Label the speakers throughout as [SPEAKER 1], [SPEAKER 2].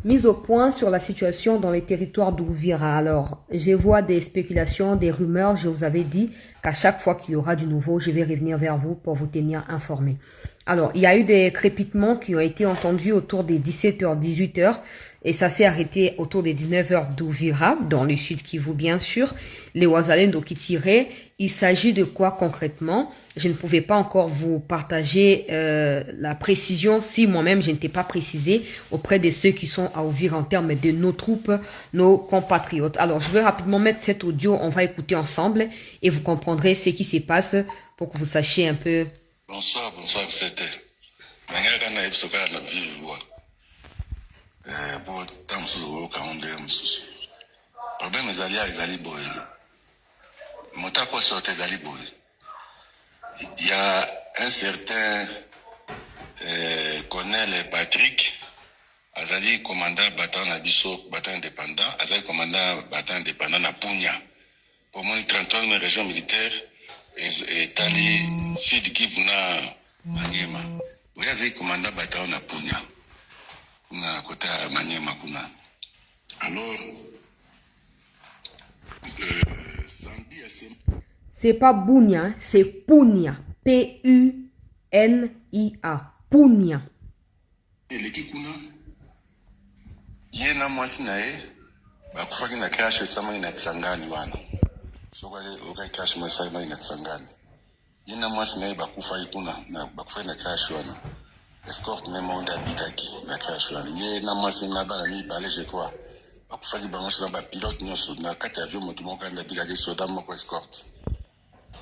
[SPEAKER 1] Mise au point sur la situation dans les territoires d'Ouvira. Alors, je vois des spéculations, des rumeurs. Je vous avais dit qu'à chaque fois qu'il y aura du nouveau, je vais revenir vers vous pour vous tenir informés. Alors, il y a eu des crépitements qui ont été entendus autour des 17h, 18h. Et ça s'est arrêté autour des 19h d'Ouvira, dans le sud Kivu, bien sûr. Les Ouazalendo qui tiraient. Il s'agit de quoi concrètement? Je ne pouvais pas encore vous partager la précision si moi-même je n'étais pas précisé auprès de ceux qui sont à Ouvira en termes de nos troupes, nos compatriotes. Alors, je vais rapidement mettre cet audio, on va écouter ensemble et vous comprendrez ce qui se passe pour que vous sachiez un peu.
[SPEAKER 2] Bonsoir, c'était. Problème il y a un certain colonel Patrick, Azali commandant bataillon Nabiso, bataillon indépendant, Azali commandant bataillon indépendant na Punya. Pour moi, 31 région militaire et Tali Sid Kivu na Maniema. Oui, Azali commandant bataillon na Punya. Na côté Maniema kuna. Alors,
[SPEAKER 1] c'est pas Bunia, c'est Punya. P-U-N-I-A. Punya.
[SPEAKER 2] Elekikuna. Yena mwasi na ye. Bakufaki na crash sama ina Kisangani wana. Soka okai crash mwasi ina Kisangani. Yena mwasi na ye bakufa ikuna na bakufaki na crash wana. Escort même on a bikaki na crash wana. Yena mwasi na bana ni balé je crois. Bakufaki bangosi na ba pilote nyoso na kati avion moto moko na bikaki soda moko escort.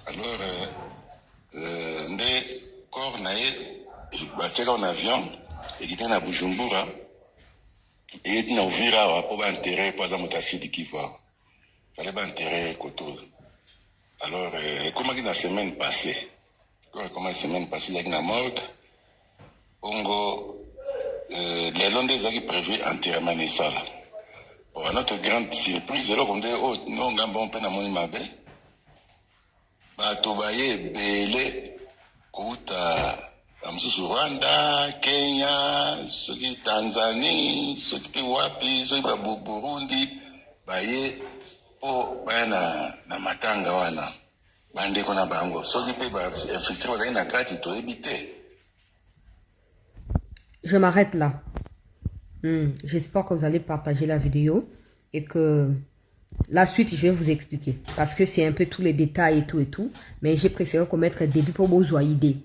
[SPEAKER 2] Alors, nde corps na ye bateka en avion et qui était na Bujumbura et na Uvira pour ba enterrer pour za motasidi qui va fallait ba enterrer Koto. Alors comment la semaine passée il y a une morgue ongo les londres qui prévu enterrement na sala. Pour notre grande surprise là comme oh non ngamba pe na moni mabe bato baye bele kuta amsusu Rwanda, Kenya, soki Tanzanie, soki pe wapi, soki ba Burundi baye po bana na matanga wana bande kona bango soki pe ba infiltré bazali na kati to ebité.
[SPEAKER 1] Je m'arrête là. J'espère que vous allez partager la vidéo et que la suite, je vais vous expliquer. Parce que c'est un peu tous les détails et tout. Mais j'ai préféré commettre un début pour vous idée.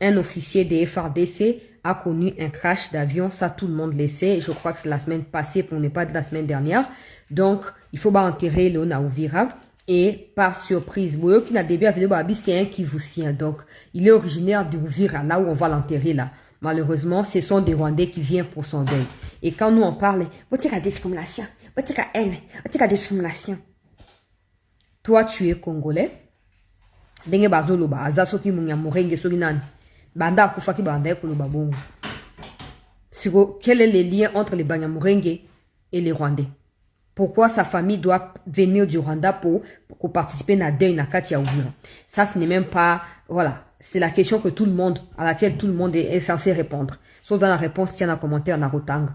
[SPEAKER 1] Un officier des FRDC a connu un crash d'avion. Ça, tout le monde le sait. Je crois que c'est la semaine passée, pour ne pas de la semaine dernière. Donc, il faut pas enterrer Léona Ouvira. Et par surprise, qui n'a début avec c'est un Kivusien. Donc, il est originaire d'Ouvira, là où on va l'enterrer là. Malheureusement, ce sont des Rwandais qui viennent pour son deuil. Et quand nous on parle, votre discrimination, votre haine, votre discrimination. Toi, tu es Congolais. Denge bazolo ba azasoki munyamurenge soki nani. Banda kufaki banda ekoloba bongo. Siko, quel est le lien entre les Banyamurenge et les Rwandais? Pourquoi sa famille doit venir du Rwanda pour participer à deuil na kati ya Uvira? Ça, ce n'est même pas, voilà. C'est la question que tout le monde, à laquelle tout le monde est censé répondre. Sauf dans la réponse, tiens un commentaire na Rotang.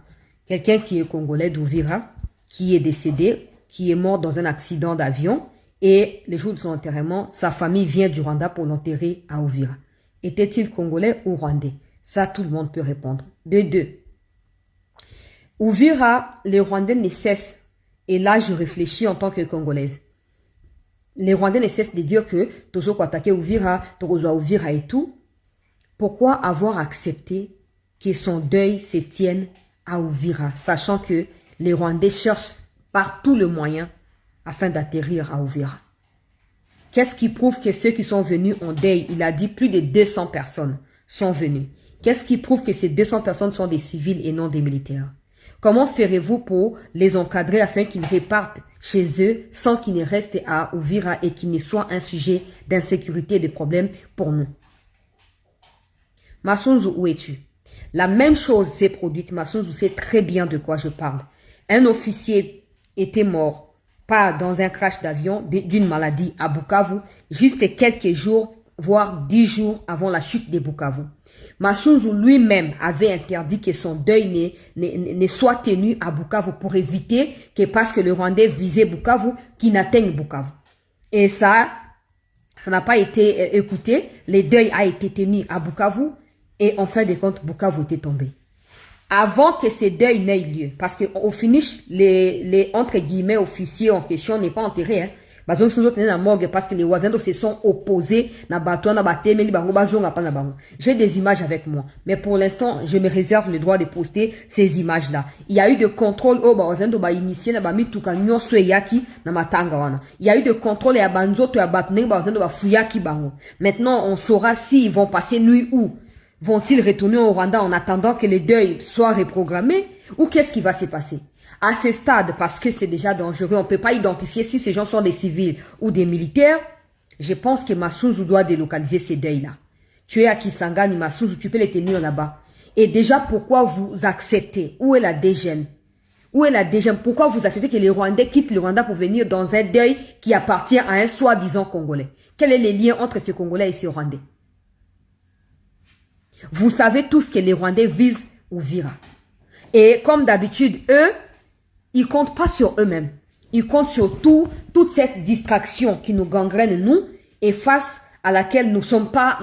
[SPEAKER 1] Quelqu'un qui est congolais d'Ouvira, qui est décédé, qui est mort dans un accident d'avion, et les jours de son enterrement, sa famille vient du Rwanda pour l'enterrer à Uvira. Était-il congolais ou rwandais? Ça, tout le monde peut répondre. De deux. Uvira, les Rwandais ne cessent, et là, je réfléchis en tant que Congolaise. Les Rwandais ne cessent de dire que Tozo attaquer Uvira, Tozo Uvira et tout. Pourquoi avoir accepté que son deuil se tienne à Uvira, sachant que les Rwandais cherchent par tous les moyens afin d'atterrir à Uvira? Qu'est-ce qui prouve que ceux qui sont venus en deuil, il a dit plus de 200 personnes sont venues. Qu'est-ce qui prouve que ces 200 personnes sont des civils et non des militaires? Comment ferez-vous pour les encadrer afin qu'ils repartent chez eux sans qu'ils ne restent à Uvira et qu'ils ne soient un sujet d'insécurité et de problèmes pour nous? Massunzu, où es-tu? La même chose s'est produite. Massunzu sait très bien de quoi je parle. Un officier était mort, pas dans un crash d'avion, d'une maladie à Bukavu, juste quelques jours voire 10 jours avant la chute des Bukavu. Massunzu lui-même avait interdit que son deuil ne soit tenu à Bukavu pour éviter que, parce que le Rwandais visait Bukavu, qu'il n'atteigne Bukavu. Et ça n'a pas été écouté. Le deuil a été tenu à Bukavu et en fin de compte, Bukavu était tombé. Avant que ce deuil n'ait lieu, parce qu'au finish, les entre guillemets officiers en question n'est pas enterré, hein. Parce que les voisins se sont opposés. J'ai des images avec moi. Mais pour l'instant, je me réserve le droit de poster ces images-là. Il y a eu de contrôle. Il y a eu de contrôle. Maintenant, on saura s'ils vont passer nuit où. Vont-ils retourner au Rwanda en attendant que le deuil soit reprogrammé? Ou qu'est-ce qui va se passer? À ce stade, parce que c'est déjà dangereux, on ne peut pas identifier si ces gens sont des civils ou des militaires. Je pense que Massunzu doit délocaliser ces deuils-là. Tu es à Kisangani, Massunzu, tu peux les tenir là-bas. Et déjà, pourquoi vous acceptez? Où est la DGM? Où est la DGM? Pourquoi vous acceptez que les Rwandais quittent le Rwanda pour venir dans un deuil qui appartient à un soi-disant Congolais? Quel est le lien entre ces Congolais et ces Rwandais? Vous savez tous que les Rwandais visent Uvira. Et comme d'habitude, eux, ils comptent pas sur eux-mêmes. Ils comptent sur toute cette distraction qui nous gangrène, nous, et face à laquelle nous ne sommes pas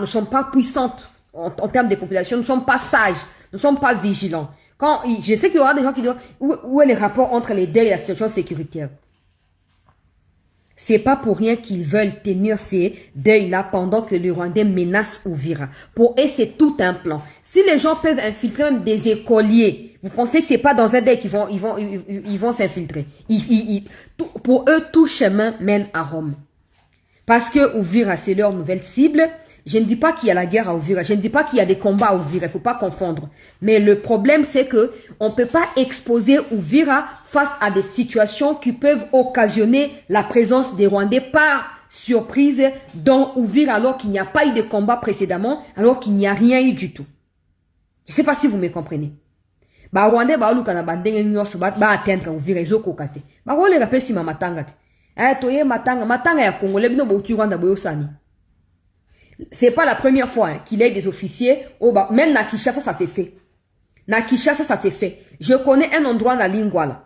[SPEAKER 1] puissantes en termes de population, nous ne sommes pas sages, nous ne sommes pas vigilants. Je sais qu'il y aura des gens qui disent où est le rapport entre les deuils et la situation sécuritaire. C'est pas pour rien qu'ils veulent tenir ces deuils-là pendant que le Rwandais menace Uvira. Pour eux, c'est tout un plan. Si les gens peuvent infiltrer même des écoliers, vous pensez que c'est pas dans un deuil qu'ils vont s'infiltrer. Pour eux, tout chemin mène à Rome. Parce que Uvira, c'est leur nouvelle cible. Je ne dis pas qu'il y a la guerre à Uvira. Je ne dis pas qu'il y a des combats à Uvira. Il faut pas confondre. Mais le problème, c'est que on peut pas exposer Uvira face à des situations qui peuvent occasionner la présence des Rwandais par surprise dans Uvira alors qu'il n'y a pas eu de combat précédemment, alors qu'il n'y a rien eu du tout. Je ne sais pas si vous me comprenez. Ba Rwandais ba luka na bandenge nyos ba atteindre Uvira ezoko kate. Ba ko le rapesi ma matanga te. Toye matanga ya Congolais bino bo tu Rwanda boyo sani. C'est pas la première fois qu'il y a des officiers. Même na Kinshasa, ça s'est fait. Na Kinshasa, ça s'est fait. Je connais un endroit dans Lingwala.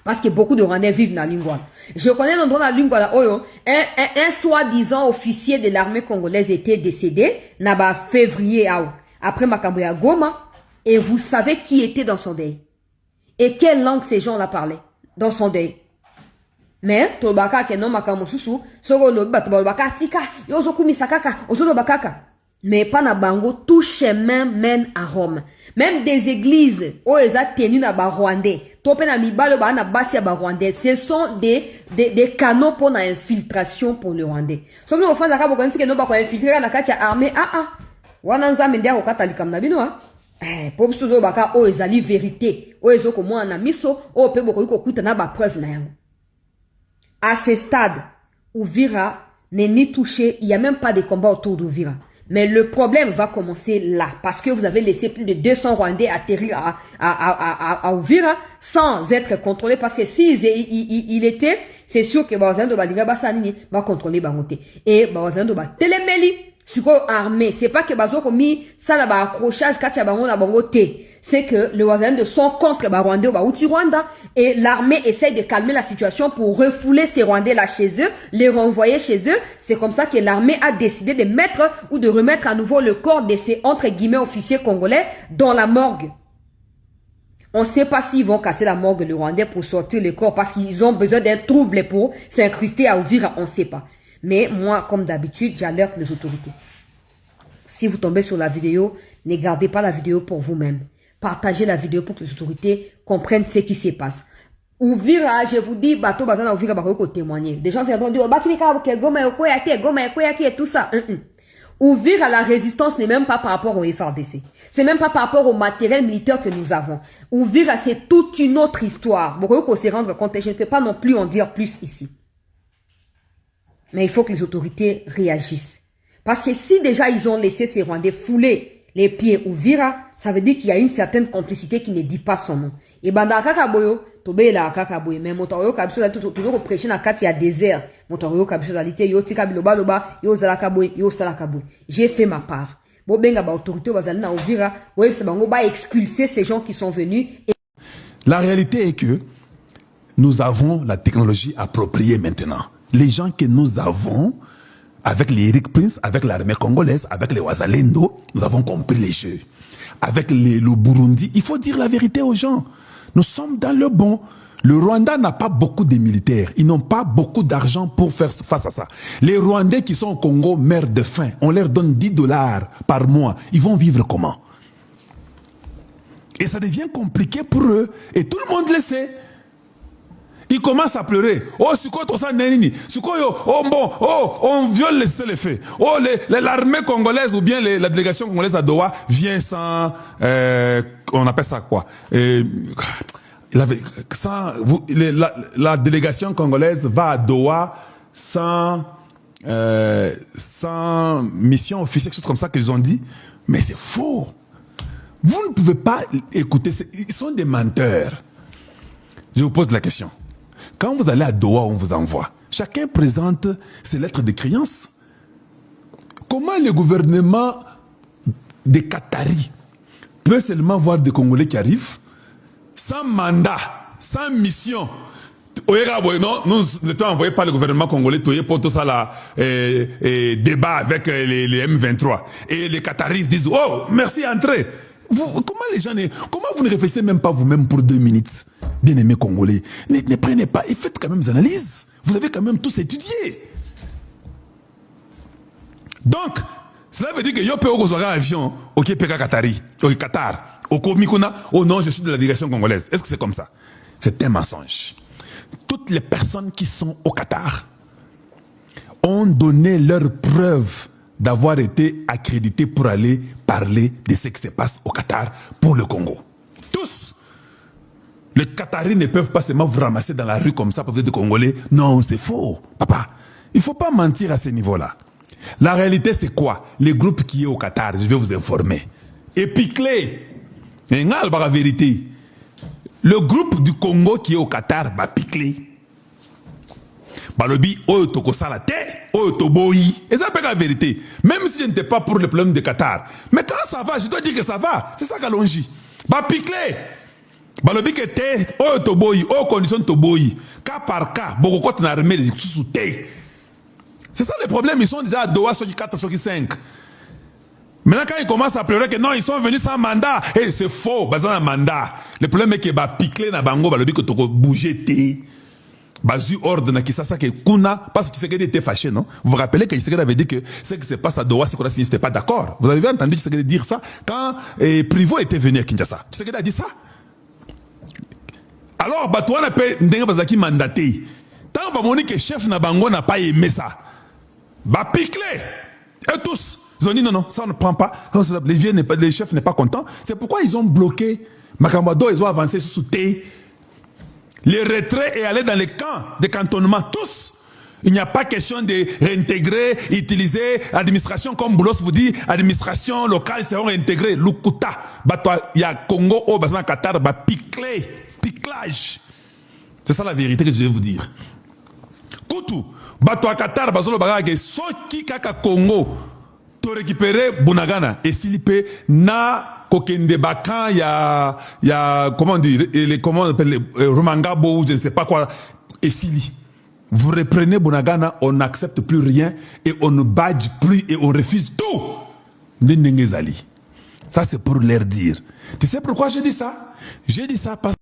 [SPEAKER 1] Parce que beaucoup de Rwandais vivent dans Lingwala. Je connais un endroit dans Lingwala. Un soi-disant officier de l'armée congolaise était décédé. Naba février, après Makamboya Goma. Et vous savez qui était dans son deuil. Et quelle langue ces gens-là parlaient dans son deuil. Mais tobaka ke non makamosusu soko lo batobaka tika yozo kumisakaka ozolo bakaka. Mais pas na bango, tout chemin mène à Rome. Même des églises où eza tenu na ba Rwandais, topé na mibalo ba na basi ba Rwandais, ce sont des canaux pour la infiltration pour le Rwandais. Somme no fanda ka bokanisi ke no ba ko infiltrer na kati ya armée wana nzambe ndia ko katalikam na bino pour suzo baka o ezali vérité o ezoko mo na miso o pe boko ko kuta na ba preuve na yango. À ce stade, Uvira n'est ni touché, il n'y a même pas de combat autour d'Uvira. Mais le problème va commencer là, parce que vous avez laissé plus de 200 Rwandais atterrir à Uvira sans être contrôlés, parce que s'ils il était, c'est sûr que Bazando Badiga Bassani va contrôler Bangote. Et Bazando Ba Telemeli, suko armé, c'est pas que Bazoko mi ça là ba accrochage kacha bango na bangote. C'est que les Rwandais sont contre les Rwandais au Rwanda et l'armée essaie de calmer la situation pour refouler ces Rwandais là chez eux, les renvoyer chez eux. C'est comme ça que l'armée a décidé de mettre ou de remettre à nouveau le corps de ces entre guillemets officiers congolais dans la morgue. On ne sait pas s'ils vont casser la morgue le Rwandais pour sortir le corps parce qu'ils ont besoin d'un trouble pour s'incruster à Uvira, on ne sait pas. Mais moi, comme d'habitude, j'alerte les autorités. Si vous tombez sur la vidéo, ne gardez pas la vidéo pour vous-même. Partagez la vidéo pour que les autorités comprennent ce qui se passe. Uvira, je vous dis, bateau bazana Uvira bako témoigner. Des gens viendront dire, goma et tout ça. Uvira, la résistance n'est même pas par rapport au FRDC. C'est même pas par rapport au matériel militaire que nous avons. Uvira, c'est toute une autre histoire. Beaucoup qu'on se rendre compte, je ne peux pas non plus en dire plus ici. Mais il faut que les autorités réagissent. Parce que si déjà ils ont laissé ces Rwandais fouler les pieds Uvira, ça veut dire qu'il y a une certaine complicité qui ne dit pas son nom. Et bandaka kaboyo, Tobe la kakaboy. Mais motorio kabiso la toujours prêcher na kati ya désert. Motorio kabiso la lité yo tika biloba loba yo zala kaboy yo sala kaboy. J'ai fait ma part. Bo benga ba autorité bazali na Uvira, ouais c'est bango ba expulser ces gens qui sont venus.
[SPEAKER 3] La réalité est que nous avons la technologie appropriée maintenant. Les gens que nous avons, avec les Eric Prince, avec l'armée congolaise, avec les Wazalendo, nous avons compris les jeux. Avec le Burundi, il faut dire la vérité aux gens. Nous sommes dans le bon. Le Rwanda n'a pas beaucoup de militaires. Ils n'ont pas beaucoup d'argent pour faire face à ça. Les Rwandais qui sont au Congo meurent de faim. On leur donne 10 $ par mois. Ils vont vivre comment? Et ça devient compliqué pour eux. Et tout le monde le sait. Ils commencent à pleurer. Oh, c'est quoi tout ça, Nenini? C'est quoi, oh, bon, oh, on viole les faits. Oh, l'armée congolaise ou bien la délégation congolaise à Doha vient sans, on appelle ça quoi? La délégation congolaise va à Doha sans mission officielle, quelque chose comme ça qu'ils ont dit. Mais c'est faux. Vous ne pouvez pas écouter. Ils sont des menteurs. Je vous pose la question. Quand vous allez à Doha, on vous envoie. Chacun présente ses lettres de créance. Comment le gouvernement des Qataris peut seulement voir des Congolais qui arrivent sans mandat, sans mission? Non, nous n'étions envoyés par le gouvernement congolais pour tout ça là, débat avec les M23. Et les Qataris disent, oh, merci, entrez. Comment vous ne réfléchissez même pas vous-même pour 2 minutes? Bien-aimés Congolais, ne prenez pas et faites quand même des analyses. Vous avez quand même tous étudié. Donc, cela veut dire que yo peux avoir un avion au Qatari, au Qatar, au Komikuna, oh non, je suis de la délégation congolaise. Est-ce que c'est comme ça? C'est un mensonge. Toutes les personnes qui sont au Qatar ont donné leurs preuves d'avoir été accrédités pour aller parler de ce qui se passe au Qatar pour le Congo. Tous. Les Qataris ne peuvent pas seulement vous ramasser dans la rue comme ça pour vous dire des Congolais. Non, c'est faux. Papa, il ne faut pas mentir à ce niveau-là. La réalité, c'est quoi? Les groupes qui sont au Qatar, je vais vous informer. Épiclé. Mais la vérité. Le groupe du Congo qui est au Qatar, va picler. Balobi, oh, toko salate, oh, toboyi. Et ça, c'est la vérité. Même si je n'étais pas pour le problème de Qatar. Mais quand ça va, je dois dire que ça va. C'est ça qu'allongi. Bah, picler. Balobi que te, oh, toboyi, oh, condition toboyi. Cas par cas, beaucoup quand on a remis les sous te. C'est ça le problème. Ils sont déjà à Doha, sur 4, sur 5. Maintenant, quand ils commencent à pleurer que non, ils sont venus sans mandat. Et c'est faux, basé un mandat. Le problème est que bah, picler na bango, balobi que toko bouger te. Bazu ordre na Kisasa que Kuna, parce que Tshisekedi était fâché, non? Vous vous rappelez que Tshisekedi avait dit que ce qui se passe à Doha, c'est qu'on a signé, c'était pas d'accord. Vous avez entendu Tshisekedi dire ça quand Privo était venu à Kinshasa. Tshisekedi a dit ça. Alors, Batouana peut n'denga bazaki mandaté. Tant que que chef na bango n'a pas aimé ça. Bah picler. Et tous. Ils ont dit non, non, ça on ne prend pas. Les chefs n'est pas content. C'est pourquoi ils ont bloqué Makamado, ils ont avancé sous thé. Les retraits et aller dans les camps de cantonnement, tous. Il n'y a pas question de réintégrer, utiliser administration, comme Boulos vous dit, administration locale seront réintégrées. Lukuta, il y a Congo, au Bazan Qatar, piclage. C'est ça la vérité que je vais vous dire. Koutou, Bato Qatar, Bazolo Bagage, Soki Kaka Congo, to récupérer Bunagana, et s'il peut, na Kokende Bakan, il y a, comment dire, comment on appelle, Romangabo, je ne sais pas quoi, et Sili. Vous reprenez Bunagana, on n'accepte plus rien, et on ne badge plus, et on refuse tout. Ndengezali. Ça, c'est pour leur dire. Tu sais pourquoi je dis ça? J'ai dit ça parce que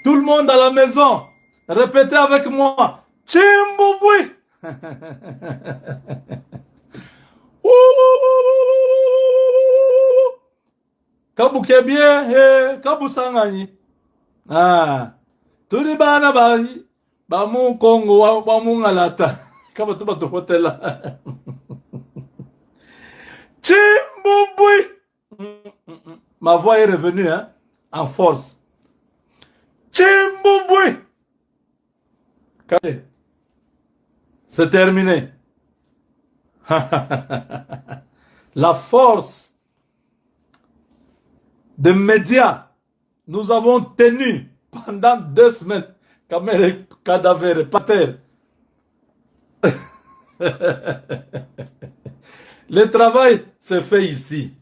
[SPEAKER 4] tout le monde à la maison, répétez avec moi. Chimbouboué. Kabu bien, kabu sangani. Ah, tout les bana bari, bamu Congo, bamu ngalata. Kabu tuba tu hotela. Chimbouboué. Ma voix est revenue, hein, en force. Chimbouboué. C'est terminé. La force des médias, nous avons tenu pendant 2 semaines, Kamel est cadavre par terre. Le travail se fait ici.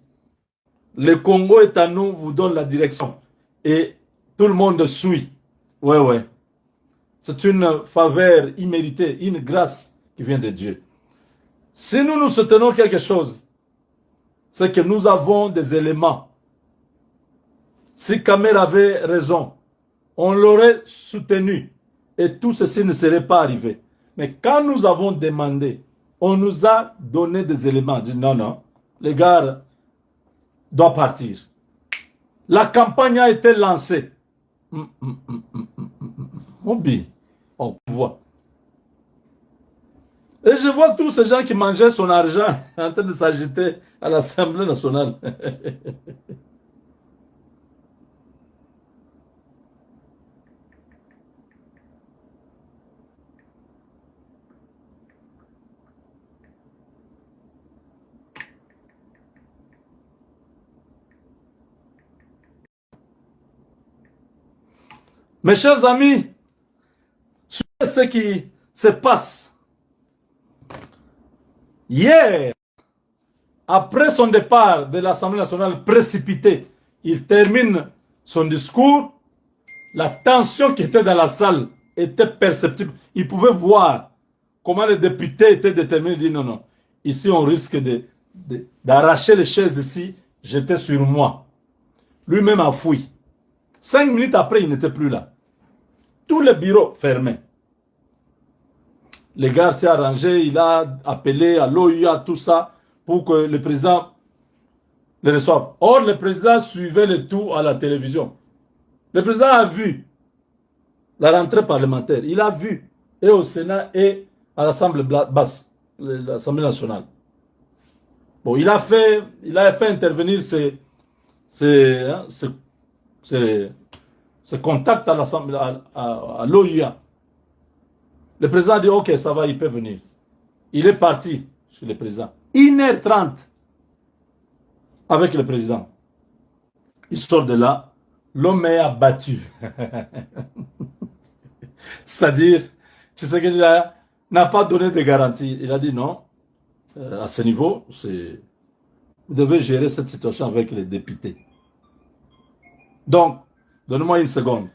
[SPEAKER 4] Le Congo est à nous, vous donne la direction. Et tout le monde suit. Ouais, ouais. C'est une faveur imméritée, une grâce qui vient de Dieu. Si nous nous soutenons quelque chose, c'est que nous avons des éléments. Si Kamel avait raison, on l'aurait soutenu et tout ceci ne serait pas arrivé. Mais quand nous avons demandé, on nous a donné des éléments. On dit non, non, les gars doivent partir. La campagne a été lancée. Mobi, on voit. Et je vois tous ces gens qui mangeaient son argent en train de s'agiter à l'Assemblée nationale. Mes chers amis, suivez ce qui se passe. Hier, après son départ de l'Assemblée nationale précipité, il termine son discours. La tension qui était dans la salle était perceptible. Il pouvait voir comment les députés étaient déterminés. Ils disaient non, non, ici on risque d'arracher les chaises ici, jeter sur moi. Lui-même a fui. 5 minutes après, il n'était plus là. Tous les bureaux fermés. Le gars s'est arrangé, il a appelé à l'OUA, tout ça, pour que le président le reçoive. Or, le président suivait le tout à la télévision. Le président a vu la rentrée parlementaire. Il a vu, et au Sénat, et à l'Assemblée basse, l'Assemblée nationale. Bon, il a fait intervenir ses contacts à l'Assemblée, à l'OUA. Le président a dit, ok, ça va, il peut venir. Il est parti chez le président. 1h30 avec le président. Il sort de là, l'homme est abattu. C'est-à-dire, tu sais que n'a pas donné de garantie. Il a dit non, à ce niveau, vous devez gérer cette situation avec les députés. Donc, donnez-moi une seconde.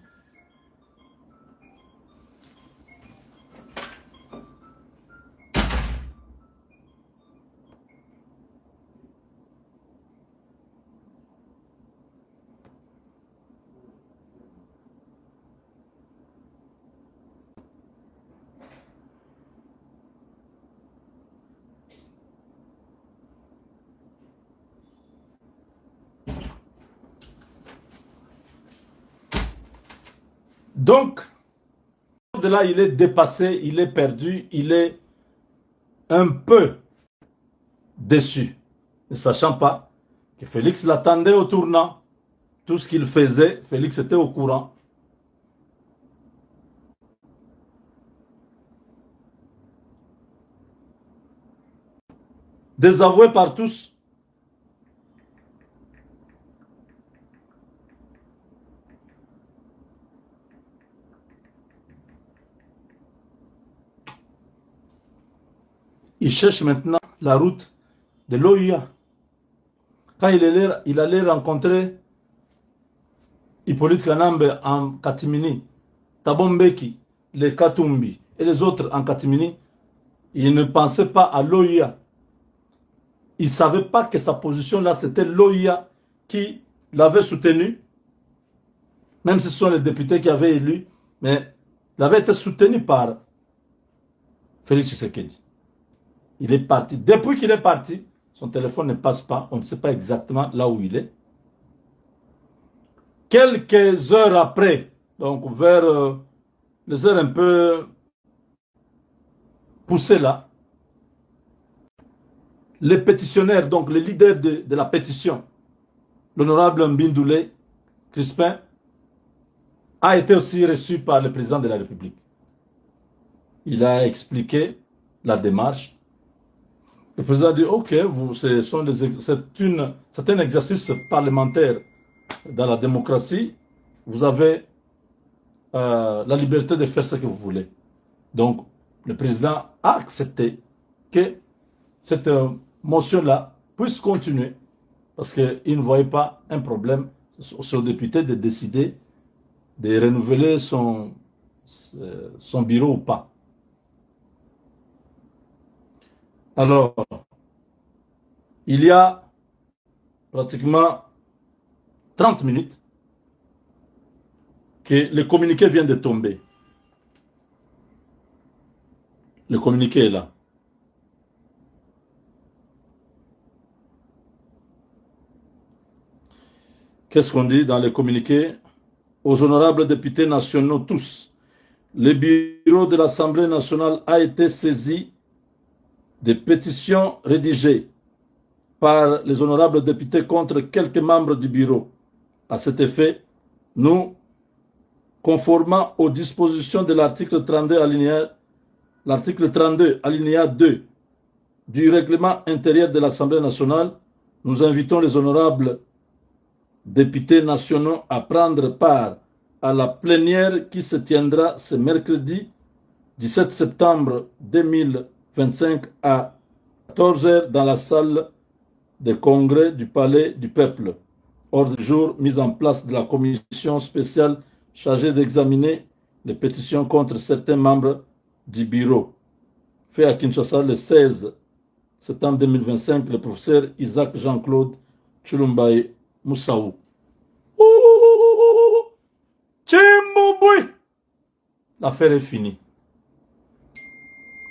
[SPEAKER 4] Donc, de là, il est dépassé, il est perdu, il est un peu déçu, ne sachant pas que Félix l'attendait au tournant. Tout ce qu'il faisait, Félix était au courant. Désavoué par tous. Il cherche maintenant la route de l'OUA. Quand il allait rencontrer Hippolyte Kanambe en Katimini, Tabombeki, les Katumbi et les autres en Katimini, il ne pensait pas à l'OUA. Il ne savait pas que sa position là, c'était l'OUA qui l'avait soutenu, même si ce sont les députés qui avaient élu, mais il avait été soutenu par Félix Tshisekedi. Il est parti. Depuis qu'il est parti, son téléphone ne passe pas. On ne sait pas exactement là où il est. Quelques heures après, donc vers les heures un peu poussées là, les pétitionnaires, donc le leader de la pétition, l'honorable Mbindoulé Crispin, a été aussi reçu par le président de la République. Il a expliqué la démarche. Le président a dit, ok, c'est un exercice parlementaire dans la démocratie. Vous avez la liberté de faire ce que vous voulez. Donc, le président a accepté que cette motion-là puisse continuer parce qu'il ne voyait pas un problème sur le député de décider de renouveler son bureau ou pas. Alors, il y a pratiquement 30 minutes que le communiqué vient de tomber. Le communiqué est là. Qu'est-ce qu'on dit dans le communiqué? Aux honorables députés nationaux tous, le bureau de l'Assemblée nationale a été saisi des pétitions rédigées par les honorables députés contre quelques membres du bureau. À cet effet, nous, conformément aux dispositions de l'article 32 alinéa 2 du règlement intérieur de l'Assemblée nationale, nous invitons les honorables députés nationaux à prendre part à la plénière qui se tiendra ce mercredi 17 septembre 2025 à 14 h dans la salle de congrès du Palais du Peuple. Ordre du jour, mise en place de la commission spéciale chargée d'examiner les pétitions contre certains membres du bureau. Fait à Kinshasa le 16 septembre 2025, le professeur Isaac Jean-Claude Chulumbaye Moussaou. Chimbouboui! L'affaire est finie.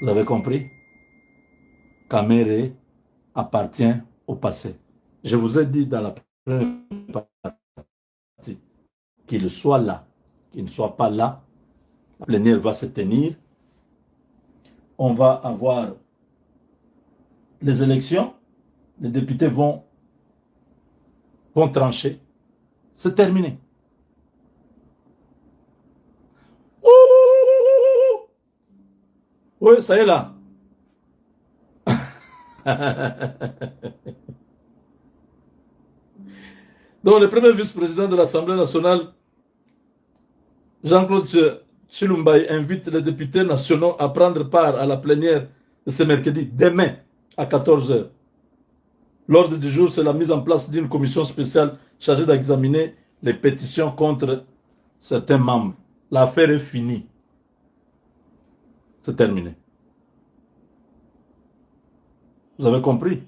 [SPEAKER 4] Vous avez compris? Kamere appartient au passé. Je vous ai dit dans la première partie qu'il soit là, qu'il ne soit pas là. La plénière va se tenir. On va avoir les élections. Les députés vont trancher. C'est terminé. Oui, ça y est là. Donc, le premier vice-président de l'Assemblée nationale, Jean-Claude Chilumbaye, invite les députés nationaux à prendre part à la plénière de ce mercredi, demain, à 14 h. L'ordre du jour, c'est la mise en place d'une commission spéciale chargée d'examiner les pétitions contre certains membres. L'affaire est finie. C'est terminé. Vous avez compris?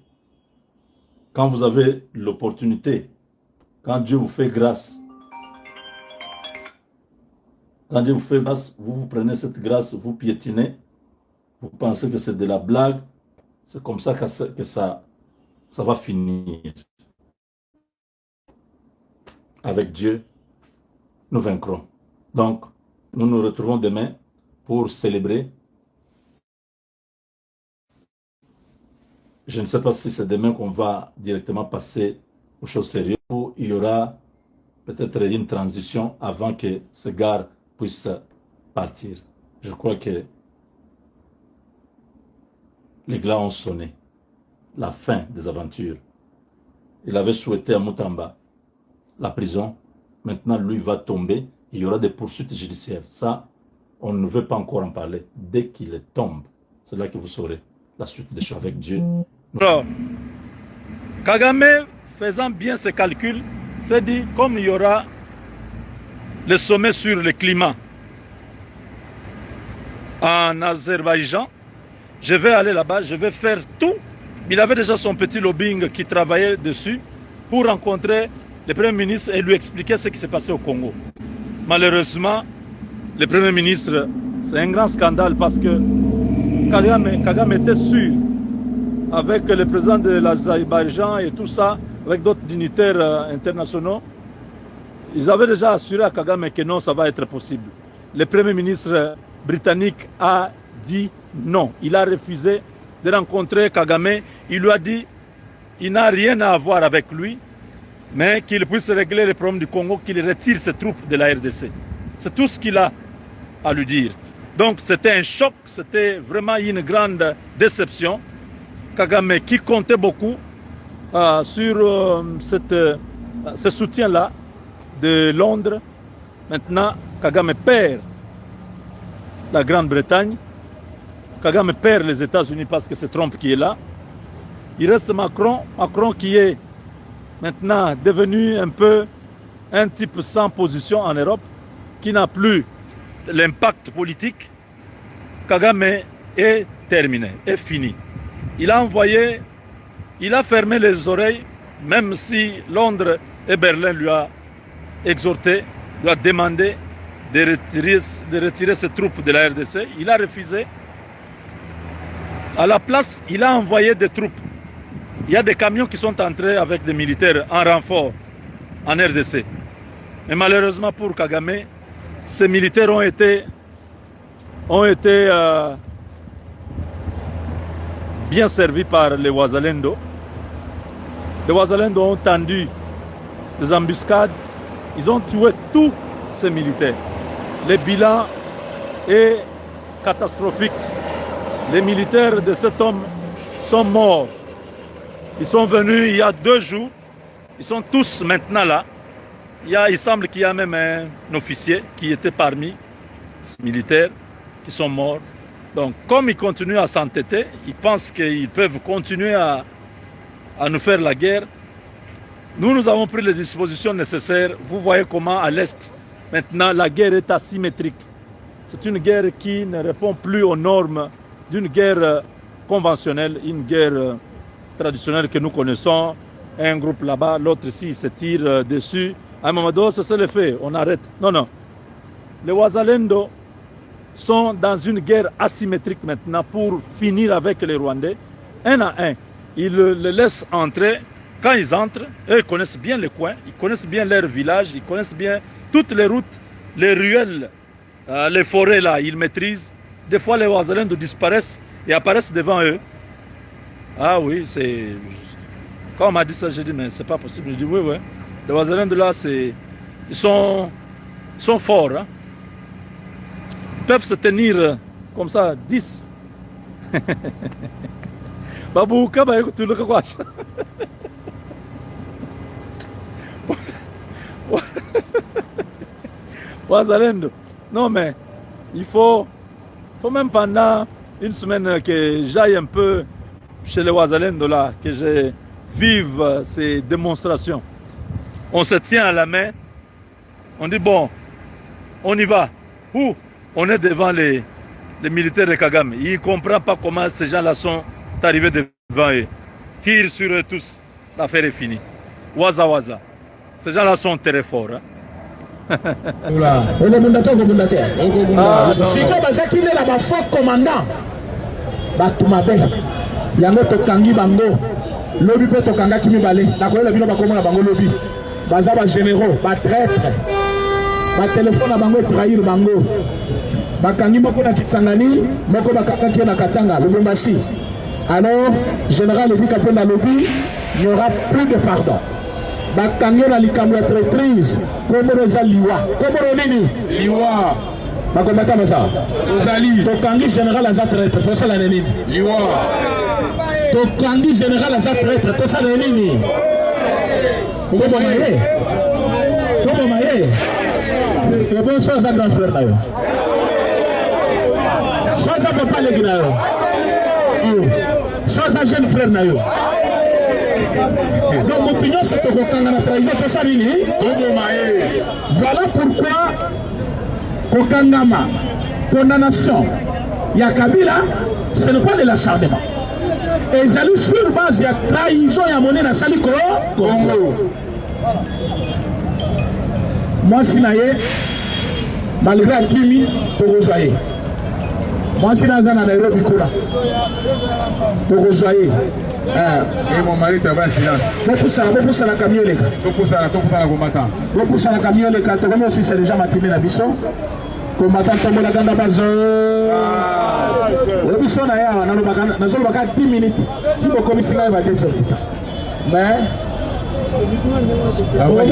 [SPEAKER 4] Quand vous avez l'opportunité, quand Dieu vous fait grâce, vous prenez cette grâce, vous piétinez, vous pensez que c'est de la blague, c'est comme ça que ça va finir. Avec Dieu, nous vaincrons. Donc, nous nous retrouvons demain pour célébrer. Je ne sais pas si c'est demain qu'on va directement passer aux choses sérieuses ou il y aura peut-être une transition avant que ce gars puisse partir. Je crois que les glas ont sonné. La fin des aventures. Il avait souhaité à Moutamba la prison. Maintenant, lui va tomber. Il y aura des poursuites judiciaires. Ça, on ne veut pas encore en parler. Dès qu'il tombe, c'est là que vous saurez la suite des choses avec Dieu. Alors, Kagame, faisant bien ses calculs, s'est dit, comme il y aura le sommet sur le climat en Azerbaïdjan, je vais aller là-bas, je vais faire tout. Il avait déjà son petit lobbying qui travaillait dessus pour rencontrer le Premier ministre et lui expliquer ce qui s'est passé au Congo. Malheureusement, le Premier ministre, c'est un grand scandale parce que Kagame était sûr, avec le président de l'Azerbaïdjan et tout ça, avec d'autres dignitaires internationaux, ils avaient déjà assuré à Kagame que non, ça va être possible. Le Premier ministre britannique a dit non. Il a refusé de rencontrer Kagame. Il lui a dit qu'il n'a rien à voir avec lui, mais qu'il puisse régler les problèmes du Congo, qu'il retire ses troupes de la RDC. C'est tout ce qu'il a à lui dire. Donc c'était un choc, c'était vraiment une grande déception. Kagame qui comptait beaucoup sur ce soutien-là de Londres, maintenant Kagame perd la Grande-Bretagne. Kagame perd les États-Unis parce que c'est Trump qui est là. Il reste Macron. Macron qui est maintenant devenu un peu un type sans position en Europe, qui n'a plus l'impact politique. Kagame est terminé, est fini. Il a fermé les oreilles, même si Londres et Berlin lui a exhorté, lui a demandé de retirer ses troupes de la RDC. Il a refusé. À la place, il a envoyé des troupes. Il y a des camions qui sont entrés avec des militaires en renfort en RDC. Mais malheureusement pour Kagame, ces militaires ont été bien servis par les Wazalendo. Les Wazalendo ont tendu des embuscades. Ils ont tué tous ces militaires. Le bilan est catastrophique. Les militaires de cet homme sont morts. Ils sont venus il y a 2 jours. Ils sont tous maintenant là. Il semble qu'il y a même un officier qui était parmi ces militaires qui sont morts. Donc, comme ils continuent à s'entêter, ils pensent qu'ils peuvent continuer à nous faire la guerre. Nous avons pris les dispositions nécessaires. Vous voyez comment à l'Est, maintenant, la guerre est asymétrique. C'est une guerre qui ne répond plus aux normes d'une guerre conventionnelle, une guerre traditionnelle que nous connaissons. Un groupe là-bas, l'autre ici, il se tire dessus. À un moment donné, c'est le fait, on arrête. Non, non. Les Wazalendo sont dans une guerre asymétrique maintenant pour finir avec les Rwandais, un à un. Ils les laissent entrer. Quand ils entrent, eux, ils connaissent bien les coins, ils connaissent bien leur village, ils connaissent bien toutes les routes, les ruelles, les forêts là, ils maîtrisent. Des fois, les Wazalendo disparaissent et apparaissent devant eux. Ah oui, c'est... Quand on m'a dit ça, j'ai dit, mais c'est pas possible. Je dis, oui, oui. Les Wazalendo là, ils sont forts. Hein? Ils peuvent se tenir comme ça, 10. Babou, kaba écoute le quoi. Wazalendo. Non mais il faut même pendant une semaine que j'aille un peu chez les Wazalendo là, que je vive ces démonstrations. On se tient à la main, on dit bon, on y va. Où? On est devant les militaires de Kagame. Ils ne comprennent pas comment ces gens-là sont arrivés devant eux. Tire sur eux tous, l'affaire est finie. Waza waza. Ces gens-là sont très forts. Hein?
[SPEAKER 5] Si tu as qui est là-bas, fort commandant, Batumabe, Yango Tokangi Bango, Lobby Tokanga Kimibale, la Kola Bino Bakomo la Bango Lobby, Bazaba généraux, Batraître, Téléphone à Bango trahir Bango, Bakangi Moko na Kisangani, Moko Bakaka na Katanga, Lubumbashi. Alors, général dit qu'après la lobby, il n'y aura plus de pardon. Bakangi na likambo ya traîtrise, comme Rosa Liwa, comme Ronini, Liwa. Bakomata Masa, Ozali, Tokangi général à sa traître, tout ça la Nénine. Liwa. Tokangi général à sa traître, tout ça la Nénine. Comment maye? Comment maye? Le bon soit à grand frère là. Soit à papa les gars. Soit à jeune frère là. Donc mon opinion c'est que Kokanga na trahison tout ça nini? Voilà pourquoi Kokangama, condamnation, Yakabila, ce n'est pas de l'acharnement. Et ils allaient sur base de la trahison et à monnaie dans Sali Congo. Moi, si naye, malgré Akimi, Togozaye. Moi, si naye, Nairobi Kura. Togozaye.
[SPEAKER 6] Et mon mari travaille en silence.
[SPEAKER 5] Vous la camion, les gars. Vous la camion, les gars. Comme aussi, c'est déjà matinée la bisson. Combattant tombe la ganda bazo. Le bisson naye, nous avons 10 minutes. Si vous commissaire là, il va désormais. Mais. La voix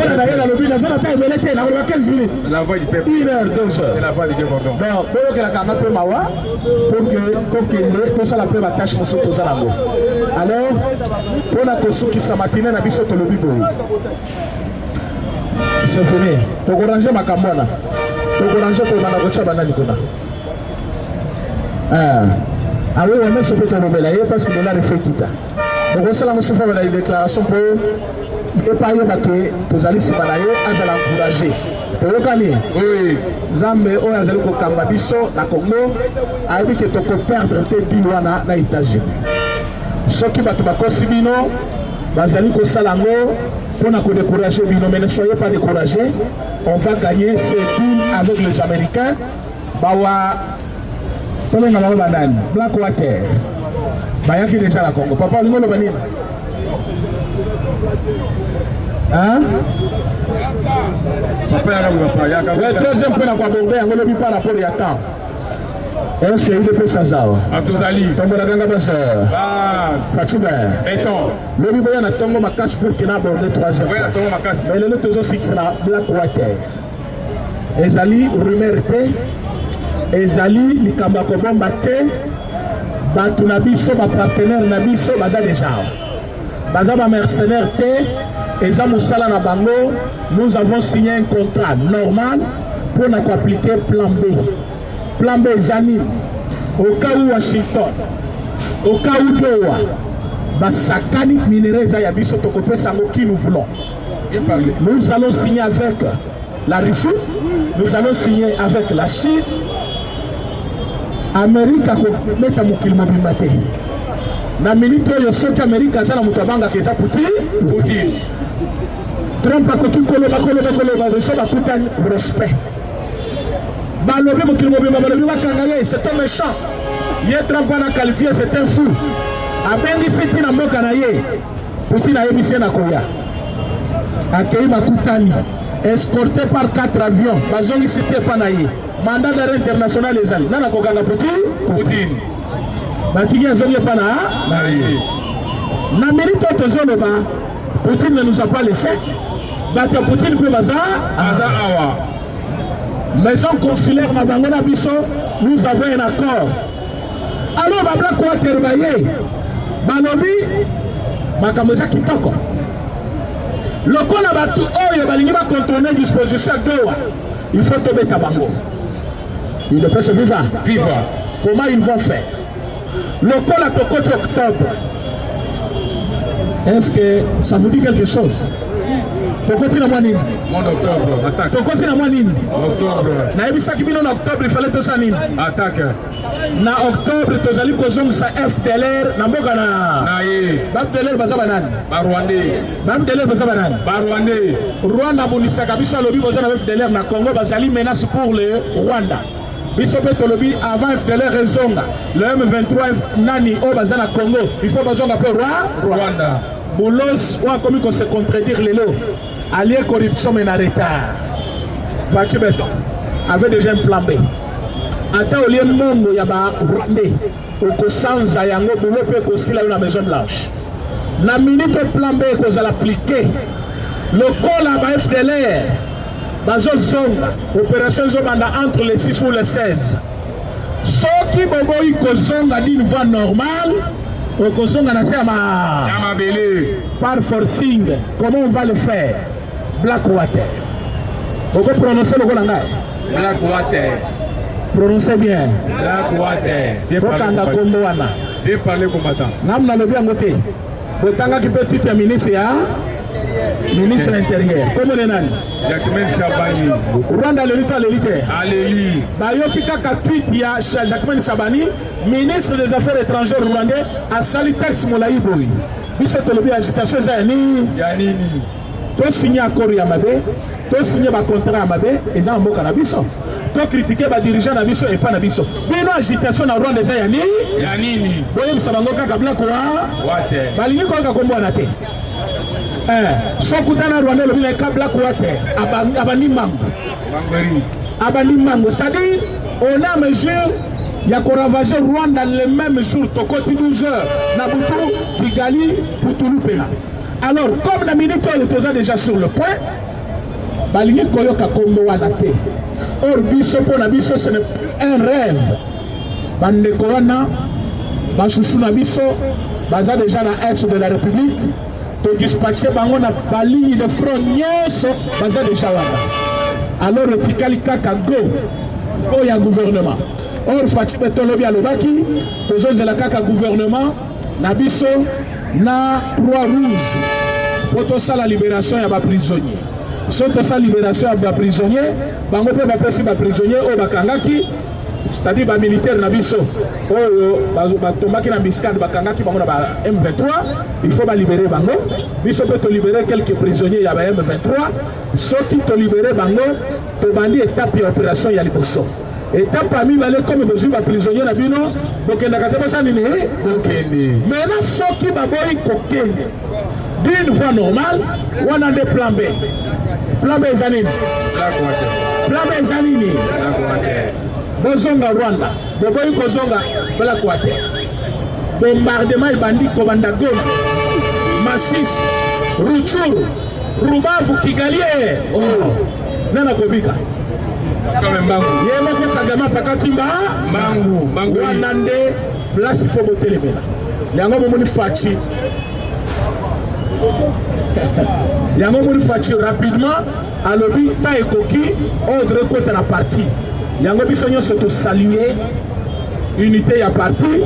[SPEAKER 5] du peuple. 1 heure, 2 heures. C'est la voix du Gordon. Donc, pour que la caméra peut m'avoir, pour que tout ça la fait la tâche pour tout ça. Alors, pour la Kosuki Samatine, la biso Tolobibo. C'est fini. Pour ranger ma camona. tokorange tobanda kotia banani kuna awe wana sope tolobela ye parce que dollar efe kita tokosala mosusu bala déclaration mpo epa yeba ke tozali nsima na ye azala encourage toyokani nzambe oyo azali kokamba biso na Congo ayebi ke tokoperdre te bino wana na États-Unis soki bato bakosi bino bazali kosala yango mpona kodécourager bino mais ne soyez pas découragés on va gagner ces deals avec les Américains bawa tobenga bango banani Blackwater bayaki déjà na Congo papa olingo loba nini le troisième point na koaborde yango lobi par rapport ya temps est-ce que il peut sazawa
[SPEAKER 6] Atozali
[SPEAKER 5] tombola ganga basa Fachuba
[SPEAKER 6] Eton
[SPEAKER 5] lobi boya na tongo makasi pour que na aborder troisième
[SPEAKER 6] Boya na tongo makasi
[SPEAKER 5] mais le tozo six na Blackwater ezali rumeur te ezali likamba kobomba te bato na biso bapartenaire na biso baza déjà baza bamercenaire te eza mosala na bango nous avons signé un contrat normal pour na koappliquer plan B plan B eza nini au cas où Washington au cas où Doha basakani minere eza ya biso tokopesa yango qui nous voulons nous allons signer avec la Russie nous allons signer avec la Chine Amérique akometa mokili mobimba te na minute oyo soki Amérique aza na moto abangaka eza Poutine Trump akoki koloba biso bakutani respect balobi mokili mobimba balobi bakanga ye c'est un méchant ye Trump wana qualifié c'est un fou abengisi ti na mboka na ye Poutine ayebisi ye na koya akei bakutani escorté par 4 avions bazongisi te epa na ye mandat d'arrêt international ezali nana kokanga Poutine batiki azongi epa na ye na minute oyo tozoloba Poutine ne nous a pas laissé bato ya Poutine mpe baza awa maison consulaire na bango na biso nous avons un accord alors bablakwateri baye balobi makambo eza kitoko lokola bato oyo balingi bacontourner disposition ya Doha il faut tobeta bango il ne peut se vivre comment ils vont faire lokola tokoti octobre est-ce que ça vous dit quelque chose tokoti na mwa nini tokoti na mwa nini nayebisaki bino na octobre il fallait tosa nini
[SPEAKER 6] attaque
[SPEAKER 5] na octobre tozali kozongisa FDLR na mboka na ye FDLR baza banani FDLR baza banani Rwanda abunisaka biso alobi boza na FDLR na Congo bazali menace pour le Rwanda biso pe tolobi avant FDLR ezonga le M23 nani o baza na Congo il faut bazonga pe Rwanda Boulos ou comme qu'on se contredire lelo allié corruption mais en retard Fachi Beton avait déjà un plan B ata olie mongo ya ba Rwandais okosanza yango bolo pe kosila na Maison Blanche na minute plan B kozala appliquer lokola ba FDLR bazozonga opération zobanda entre le 6 ou le 16 soki boboyi kozonga d'une voie normale okozonga na sema par forcing comment on va le faire Blackwater oko prononcer le ngai
[SPEAKER 6] Blackwater
[SPEAKER 5] prononcez bien
[SPEAKER 6] Blackwater
[SPEAKER 5] bokanga kombo wana
[SPEAKER 6] bien parler combattant
[SPEAKER 5] namna lobi yango te botanga ki petit ya ministre de l'intérieur comment le nani
[SPEAKER 6] Jacquemaine Chabani
[SPEAKER 5] Rwanda l'élite
[SPEAKER 6] Aleli
[SPEAKER 5] bayoki kaka tweet ya Jacquemaine Chabani ministre des affaires étrangères rwandais a sali texte molai boyi biso tolobi agitation eza ya nini to signé accord ya mabe to signé ba contrat ya mabe eza na mboka na biso to critiquer ba dirigeant na biso epa na biso bino agitation na Rwanda eza ya nini boye bisabango kaka Blackwater balingi koka kombwana te sokutana Rwanda lobi na ka Blackwater abani mango c'est-à-dire on a mesure ya koravager Rwanda le même jour tokoti 12 heures na butu Kigali Putulu pena alors comme la minute est déjà sur le point balingi koyoka kombo wana te or biso pona biso ce n'est un rêve bandeko wana bashushu na biso baza déjà na est de la République to dispatcher bango na baligne de front nyonso baza déjà wana alors etikali kaka go ya gouvernement. Or Fatou Betolobi alobaki tozozela kaka gouvernement na biso na Croix-Rouge pour tout la libération ya ba prisonnier. Surtout sa libération ya ba prisonnier, bango pe ba pesi ba prisonnier o bakangaki, c'est-à-dire ba militaire na biso. Oyo ba tombaki na biscade bakangaki bango na ba M23, il faut ba libérer bango. Biso peut te libérer quelques prisonniers ya ba M23, soki to libérer bango to bandi étape ya opération ya liboso. Étape parmi les comme besoin de prisonniers na bino donc na kateba ça nini maintenant soki baboyi kokende d'une voie normale on a des plans B zanini plan B zanini bozonga Rwanda baboyi kozonga bala kwate bombardement ibandi kobanda Goma Masisi Ruchuru Rubavu Kigali nana kobika yema kwa Kagama pakatimba mangu wanande place il faut botter les mena yango momoni fachi rapidement alobi ta ekoki ordre côté la partie yango biso nyonso to saluer unité ya parti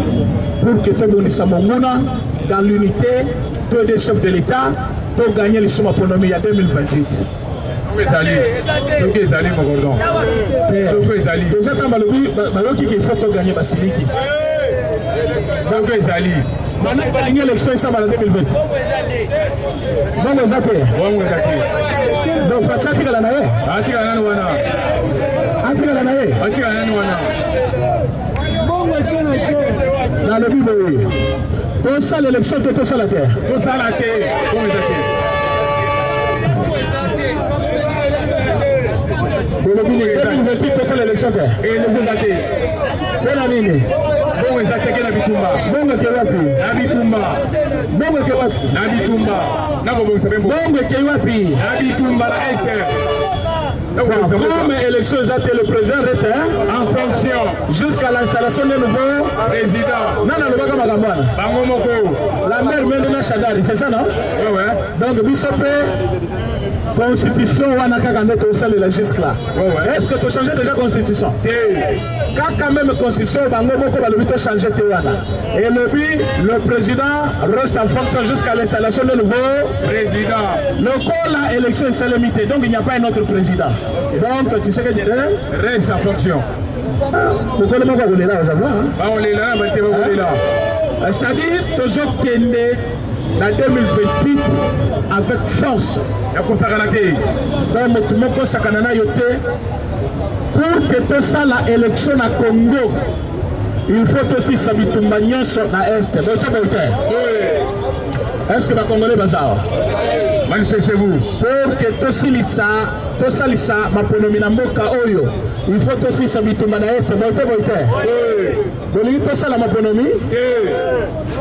[SPEAKER 5] pour que to bonisa monguna dans l'unité tous des chefs de l'état pour gagner les sommes économiques en 2028.
[SPEAKER 6] Soki ezali Mokordon. Soki ezali.
[SPEAKER 5] Déjà quand balobi baloki qu'il faut gagner basiliki.
[SPEAKER 6] Soki ezali.
[SPEAKER 5] Maintenant il va gagner l'élection ça en 2020. Bongo zate. Donc Fachi kala nae.
[SPEAKER 6] Atika nani wana.
[SPEAKER 5] Atika nae.
[SPEAKER 6] Atika nani wana.
[SPEAKER 5] Bongo tena. Dans le Bible. Tout ça l'élection tout ça la terre.
[SPEAKER 6] Tout ça la terre. Bongo zate.
[SPEAKER 5] Tout ça l'élection et les athées. Pena nini?
[SPEAKER 6] Bongo ezateke na bitumba.
[SPEAKER 5] Bongo ke wapi?
[SPEAKER 6] Na bitumba.
[SPEAKER 5] Bongo ke wapi?
[SPEAKER 6] Na bitumba. Nako bongo sabembo.
[SPEAKER 5] Bongo ke wapi?
[SPEAKER 6] Na bitumba la este.
[SPEAKER 5] Comme élection athées, le président reste
[SPEAKER 6] en fonction
[SPEAKER 5] jusqu'à l'installation d'un nouveau
[SPEAKER 6] président.
[SPEAKER 5] Non, le baga magambana.
[SPEAKER 6] Bango moko.
[SPEAKER 5] La mère Mendena Chadari, c'est ça non?
[SPEAKER 6] Ouais.
[SPEAKER 5] Donc Bissopé constitution wana kaka nde tosalela jusque-là. Est-ce que tu changes déjà constitution? Quand même constitution bango moko balobi to changer te wana. Et le président reste en fonction jusqu'à l'installation de nouveau président. Le col la élection est limité, donc il n'y a pas un autre président. Donc tu sais que
[SPEAKER 6] reste en fonction.
[SPEAKER 5] Le col moko on est là aujourd'hui.
[SPEAKER 6] On est là, on est là.
[SPEAKER 5] C'est-à-dire toujours tende en 2028 avec force. Pour que tout ça la élection à Congo, il faut aussi s'habituer sur la Est. Est-ce que les Congolais bazar?
[SPEAKER 6] Manifestez-vous.
[SPEAKER 5] Pour que tout ça ma ponomina mboka oyo, il faut aussi s'habituer à la Est. Bolito tout ça la maponomi?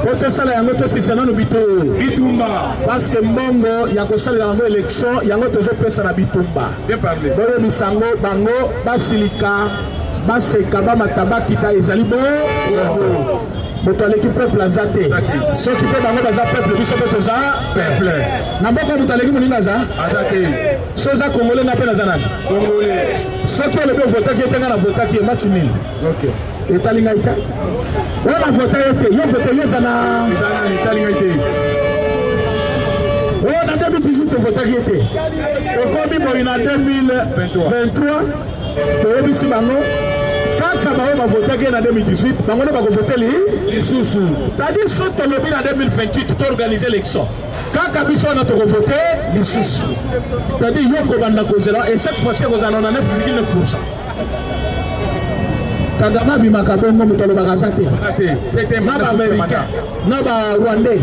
[SPEAKER 5] Pour tout ça, il y a un système de bitumba. Parce que Mbongo, il y a une élection, il y a un personne à bitumba.
[SPEAKER 6] Bien parlé.
[SPEAKER 5] Bolo Bisango, Bango, Basilika, Baseka, Bamataba, Kita, Ezalibo. Pour l'équipe peuple Azate. Ceux qui peuvent avoir des peuples, ils sont peuple. N'importe où vous allez Azate. Ceux qui Congolais n'appellent Azana. Congolais. Ceux qui ont le voté qui est en voté qui est match nul. Ok. Et Talingaïta. On a voté, il y a voté, il y a Zana. On a 2018 voté qui était. Et comme il y a 2023, tu as quand Kamaro va voter en 2018, on va voter les sous-sous. C'est-à-dire que si tu as en 2028, tu as organisé l'élection. Quand Kabiso a voté, les sous-sous. C'est-à-dire que tu as causé là, et cette fois-ci, vous en avez 9,9%. Kagama bimaka bongo mutolo bakazate.
[SPEAKER 6] C'était
[SPEAKER 5] un américain. Naba rwandais.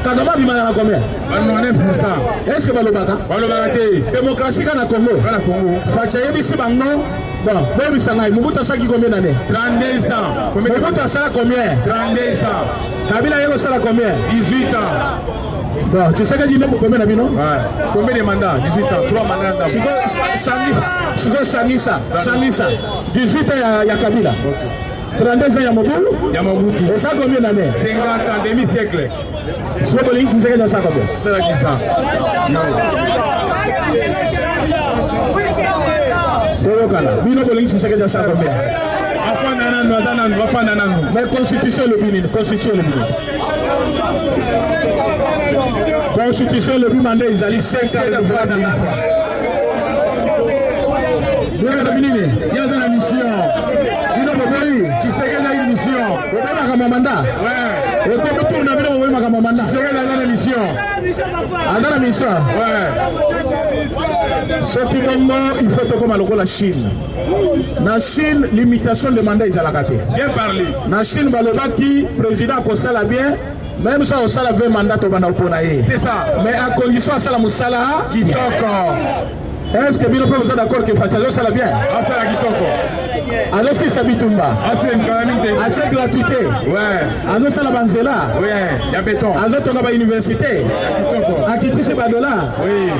[SPEAKER 5] Kagama bimaka na combien?
[SPEAKER 6] 9%.
[SPEAKER 5] Est-ce que balobaka?
[SPEAKER 6] Balobaka te.
[SPEAKER 5] Démocratie kana Congo.
[SPEAKER 6] Kana Congo.
[SPEAKER 5] Facha yebi si bango. Bon, bobi sangai Mobutu saki combien d'années?
[SPEAKER 6] 32 ans.
[SPEAKER 5] Mobutu sala combien?
[SPEAKER 6] 32 ans.
[SPEAKER 5] Kabila yego sala combien?
[SPEAKER 6] 18 ans.
[SPEAKER 5] Bon, tu sais que tu n'as pas combien d'années, non?
[SPEAKER 6] Ouais. Combien de mandats? 18 ans. 3 mandats.
[SPEAKER 5] Sangisa. 18 ans, il y a Kabila. 32 ans, il y a Mobutu. Et ça, combien d'années?
[SPEAKER 6] 50 ans, demi-siècle.
[SPEAKER 5] Si vous voulez, tu sais que ça combien?
[SPEAKER 6] C'est la qui ça. Non.
[SPEAKER 5] Toyokana. Bino bolingi Tshisekedi asa combien?
[SPEAKER 6] Afana nanu, azananu, afana nanu.
[SPEAKER 5] Mais constitution le bini, constitution le bini. Constitution le bini mandé izali 5 ans de pouvoir dans la foi. Bino bini, yaza na mission. Bino bini, Tshisekedi a une mission. Obema kama mandat. Ouais. Et comme tout na bino obema kama mandat. Tshisekedi a une mission. A la mission. Ouais. Ce qui bongo, il faut comme à la Chine. Na Chine, limitation de mandat ils a la raté.
[SPEAKER 6] Bien parlé.
[SPEAKER 5] Na Chine, balobaki, président Kosala bien, même ça au sala 20 mandats au Banaoponaye.
[SPEAKER 6] C'est ça.
[SPEAKER 5] Mais à condition à Salamou Salah, qui toque. Est-ce que Bino peut vous d'accord que Fachazo Salah bien?
[SPEAKER 6] Affaire qui toque.
[SPEAKER 5] Alors si Sabitumba.
[SPEAKER 6] C'est une calamité.
[SPEAKER 5] Avec gratuité.
[SPEAKER 6] Ouais.
[SPEAKER 5] Alors ça la Banzela.
[SPEAKER 6] Oui, il y a béton.
[SPEAKER 5] Alors on a université. À Kiti c'est Badola.
[SPEAKER 6] Oui.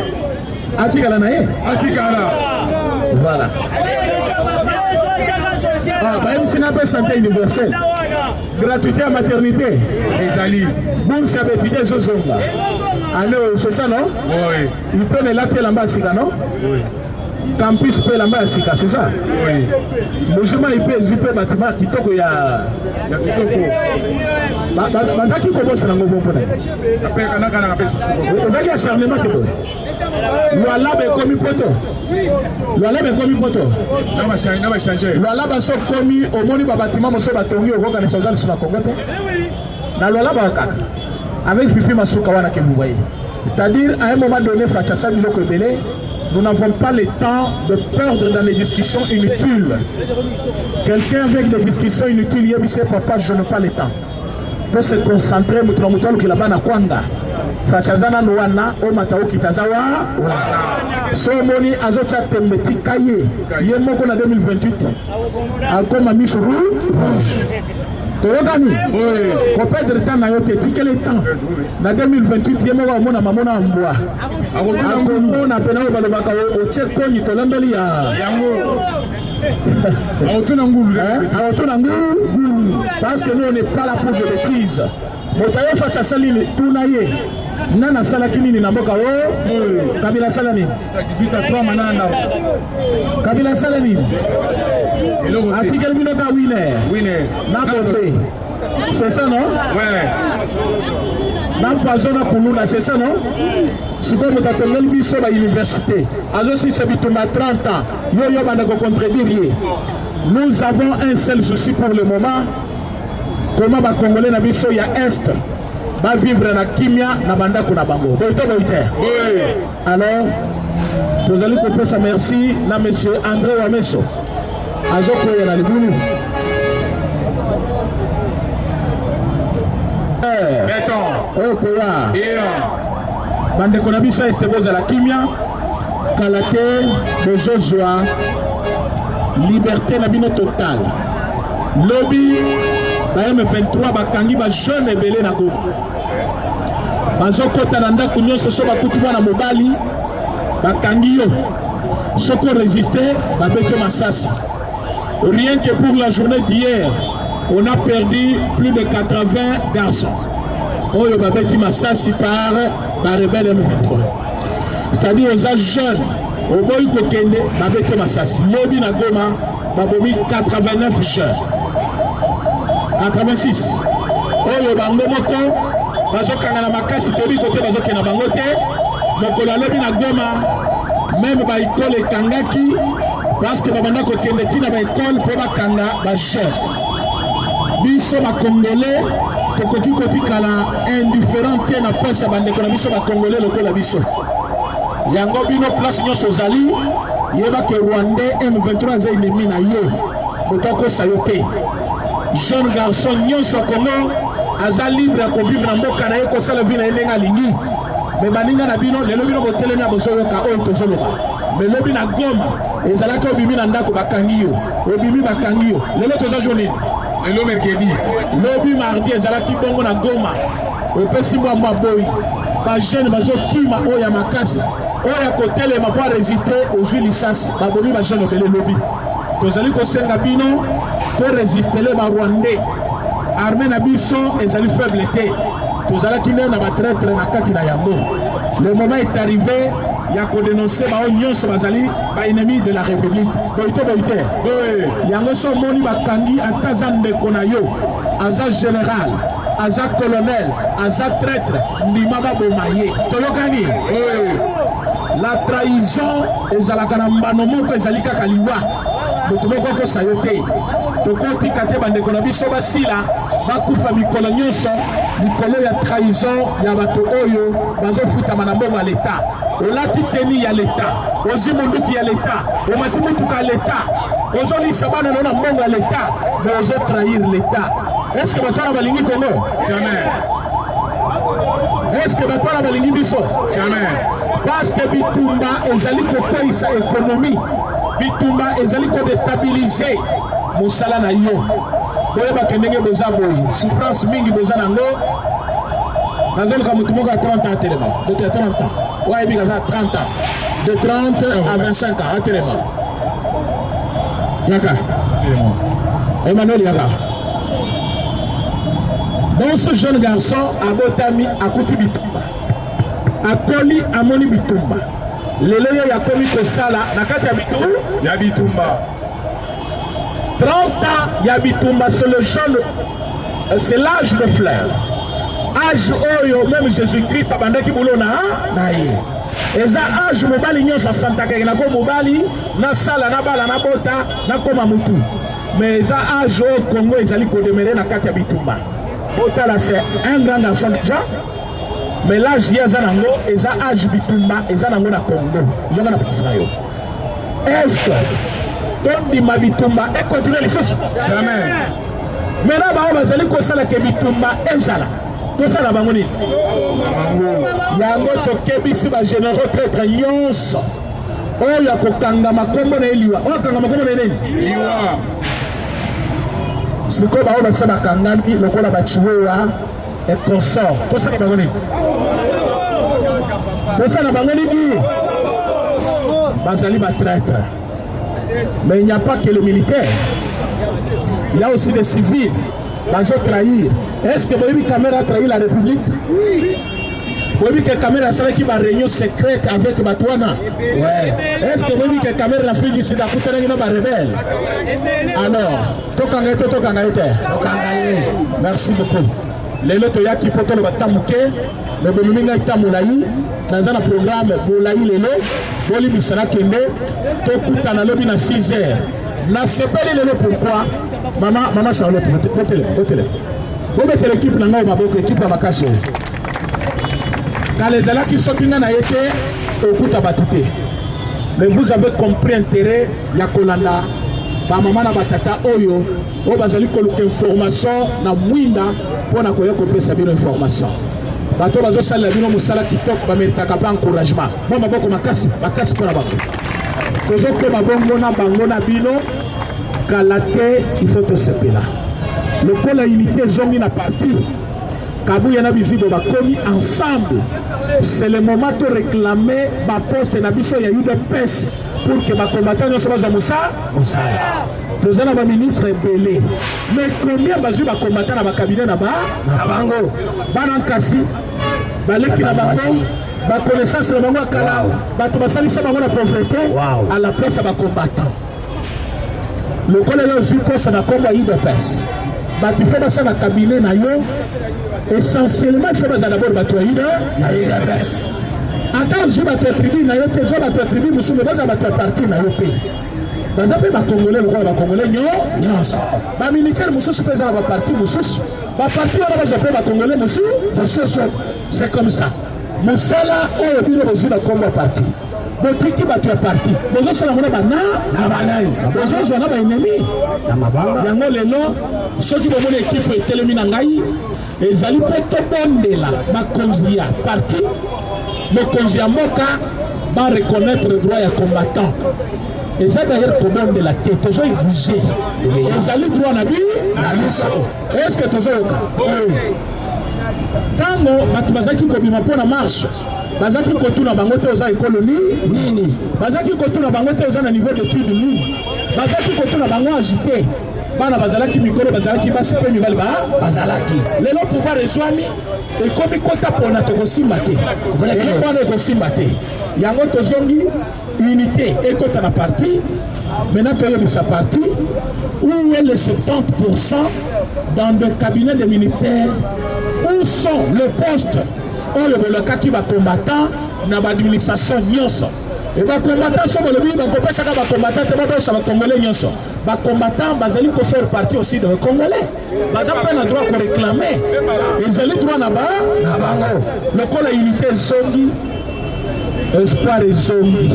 [SPEAKER 5] À Tigalanae.
[SPEAKER 6] À Tikala.
[SPEAKER 5] Voilà. Ah, même si on a pas santé universelle. Gratuité à maternité.
[SPEAKER 6] Les alliés.
[SPEAKER 5] Bourse à bébé Zozonga. Alors, c'est ça, non?
[SPEAKER 6] Oui.
[SPEAKER 5] Il peut me latter là-bas, non?
[SPEAKER 6] Oui.
[SPEAKER 5] Campus peut là-bas, c'est ça?
[SPEAKER 6] Oui.
[SPEAKER 5] Logement, il peut bâtiment qui toko ya.
[SPEAKER 6] Il y a Kitoko.
[SPEAKER 5] Baza qui commence à l'engo bon.
[SPEAKER 6] Après, on a appelé Soussou.
[SPEAKER 5] Vous avez acharnement que toi. Loala est commis poto. Loala est commis poto.
[SPEAKER 6] On va changer.
[SPEAKER 5] Loala est commis au moni bâtiment, mon soeur Tongi, au Rogan et Sozal sur la Congo. Dans Loala Baka. Avec Fifi Masukawana que vous voyez. C'est-à-dire, à un moment donné, Fachassa Biloko Belé, nous n'avons pas le temps de perdre dans les discussions inutiles. Quelqu'un avec des discussions inutiles, il dit papa, je n'ai pas le temps. Pour se concentrer, Moutoumoutoulou qui là-bas na Kwanga. Fachazana Nouana, Omatao Kitazawa. Somoni Azocha Tembeti Kaye. Yemoko na 2028. Encore ma mise rouge. Toyogani, qu'on perd le temps na yote, quel est le temps? Na 2028, yemo wa mona mamona amboa. Akongo na pena wa balobaka o tcheko ni tolambeli ya yango. Aotuna ngulu, aotuna ngulu. Parce que nous on n'est pas là pour des bêtises. Motayo facha sali tunaye. Nana sala kinini na mboka o Kabila sala nini?
[SPEAKER 6] 18 manana.
[SPEAKER 5] Kabila sala nini? Article minota winner. Nakope. C'est ça non?
[SPEAKER 6] Ouais.
[SPEAKER 5] Nampazona Kuluna, c'est ça non? Si vous avez un biso à l'université, alors si c'est 30 ans, yo banda ko contredire. Nous avons un seul souci pour le moment. Comment va Congolais na biso ya est va vivre na kimia na banda kuna bango. Oui. Alors, vous allez couper ça merci na monsieur André Wameso. Azoko ya na libulu.
[SPEAKER 6] Béton.
[SPEAKER 5] Okoya. Bande kuna biso este boza la kimia. Kalate de Joshua. Liberté na bino total. Lobby ba M23 bakangi ba jeune ebele na go. Bazokota na ndako nyonso so bakuti bana mobali bakangi yo. Soko résister babeke masasi. Rien que pour la journée d'hier, on a perdu plus de 80 garçons. Oyo babeki masasi par la rebelle M23. C'est-à-dire aux âges jeunes, au boy kokende babeke masasi. Lobi na Goma babomi 89 jeunes. 86. Oyo bango moko bazokanga na makasi toli côté bazokena bango te. Mokolo lobi na Goma même ba école ekangaki parce que babanda kokende tina ba école pour bakanga ba jeune. Biso ba Congolais tokoki kotikala indifférent te na pesa bandeko na biso ba Congolais lokola biso. Yango bino place nyonso zali yeba ke Rwandais M23 za ennemi na yo. Botako sayote. Jeune garçon nyonso Congo aza libre à vivre na mboka na ye ko sala vie na ndenga lingi. Mais baninga na bino lelo bino botelemi ya bozoyoka oyo tozoloba. Mais lobi na Goma ezalaki obimi na ndako bakangi yo. Obimi bakangi yo. Lelo toza journée.
[SPEAKER 6] Lelo mercredi.
[SPEAKER 5] Lobi mardi ezalaki bongo na Goma. Opesi mwa boy. Ba jeune bazokima oyo ya makasi. Oyo kotelema pour résister aux licence. Babomi ba jeune obele lobi. Tozali kosenga bino pour résister les Rwandais. Armée na biso ezali faible te. Tozala ki na ba traître na kati na yango. Le moment est arrivé ya kodénoncer bao nyonso bazali baennemi de la République. Boyito boyite. Yango so moni bakangi ata za ndeko na yo, aza général, aza colonel, aza traître, ndima baboma ye. Toyokani? La trahison ezalaka na mbano moko ezali kaka liwa. Moto moko kosa yo te. Tokotika te bandeko na biso basila bakufa mikolo nyonso mikolo ya trahison ya bato oyo bazofutama na mbongo ya leta. Olati teni ya leta, ozi munduki ya leta, omati mutuka ya leta, ozolisa bana na mbongo ya leta, mais ozo trahir leta. Est-ce que bato wana balingi Congo? Jamais. Est-ce que bato wana balingi biso? Jamais. Parce que bitumba ezali kokweyisa économie, bitumba ezali kodestabiliser mosala na yo. Boyebaka ndenge boza boye, souffrance mingi boza nango. Nazoluka mutu moko ya 30 ans atelema, de 30 ans. Ouais, il y a 30 ans. De 30 à 25 ans, à Téléma. Yaka. Emmanuel Yaka. Donc ce jeune garçon a botami à Kouti Bitumba. A Koli à Moni Bitumba. Le loyo ya komi kosala nakati ya Bitumba. Ya Bitumba. 30 ans ya Bitumba, c'est le jeune, c'est l'âge de fleur. Âge oyo même Jésus-Christ abandaki boulot na ye. Eza âge mobali nyonso santaka na ko mobali na sala na bala na bota na koma mutu. Mais eza âge au Congo ezali ko demeurer na kati ya Bitumba. Bota là c'est un grand garçon déjà. Mais l'âge ya zanango eza âge Bitumba eza nango na Congo. Jonga na pesa yo. Est-ce que Tondi ma Bitumba et continuer les choses? Jamais. Maintenant ba bazali ko sala ke Bitumba ezala. Tout ça la bangoni. Yango tokebisi ba généraux traître nyonso. Oya kokanga makombo na eliwa. Oya kanga makombo na nini? Eliwa. Siko ba oba sana kangani lokola ba chiwewa et consort. Tout ça la bangoni. Tout ça la bangoni bi. Bazali ba traître. Mais il n'y a pas que le militaire. Il y a aussi des civils. Bazo trahir. Est-ce que Boyebi Kamera a trahi la République? Oui. Boyebi Kamera a qui va réunion secrète avec Batouana? Ouais. Est-ce que Boyebi Kamera a fait du Sida pour tenir une rebelle? Alors, merci beaucoup. Les lotos yaki poto le batamuke, le beminga itamoulaï, dans un programme moulaï lelo, boli bisala kende, tokuta na lobi na 6 heures. Na sepeli lelo pourquoi? Maman Charlotte, mettez-le. Vous mettez l'équipe dans l'équipe à Makassou. Quand les gens qui sont venus à été, au coup à batouté. Mais vous avez compris l'intérêt de la Kolanda. Maman na batata oyo, o bazali koluka information na mwinda pour na koya kopesa sabino information. Bato bazo sala bino musala kitoko ba meritaka pa encouragement. Bon maboko makasi pour la bako. Tozo ko mabongo na bango na bino kalate il faut te séparer là. Le pôle à unité zongi na parti. Kabouya na bizibo ba komi ensemble. C'est le moment de réclamer ma poste na biso ya UDPS pour que ma combattant ne soit pas Moussa. Nous avons un ministre belé. Mais combien bazu ba combattant na ba cabinet na bango? Banankasi, baleki na bango, ba connaissance na bango kala, ba to basali sa bango na pauvreté à la place ba combattant. Le colonel aussi poste na combat UDPS. Ba tu fais ça na cabinet na yo. Essentiellement, il faut d'abord battre na UDPS. Attends, je battre tribu na yo, je battre tribu, monsieur, mais vas battre parti na yo pays. Dans un pays congolais, le roi congolais, non. Ba ministère monsieur se présente à parti monsieur. Ba parti on va japper ba congolais monsieur. C'est comme ça. Musala au bureau monsieur na combat parti. Votre qui battu parti. Bonjour c'est la monnaie na banane. Bonjour je na ba ennemi. Na mabanga. Yango lelo ceux qui vont mon équipe est éliminée ngai. Ezali poto bondela bakonzi ya parti mokonzi ya moka va reconnaître le droit ya combattant. Et ça d'ailleurs comment de la tête, ils ont exigé. Ils allaient droit na bi na biso. Est-ce que tu as tango batubazaki kobima pona marche bazaki kotuna bango te oza économie nini bazaki kotuna bango te oza na niveau d'étude nini bazaki kotuna bango agité bana bazalaki mikolo bazalaki basi pe mibali bazalaki lelo pouvoir ezwami ekomi kota pona tokosimba te eloko wana ekosimba te yango tozongi unité ekota na parti maintenant toyebisa parti où est les 70% dans le cabinet des ministères où sont les postes oyo bolokaki bacombattant na baadministration nyonso et bacombattant so bolobi bakopesaka bacombattant te babesa bacongolais nyonso bacombattant bazali kofaire partie aussi de congolais baza mpe na droit koréclame ezali droit na bango lokola unité ezongi espoir ezongi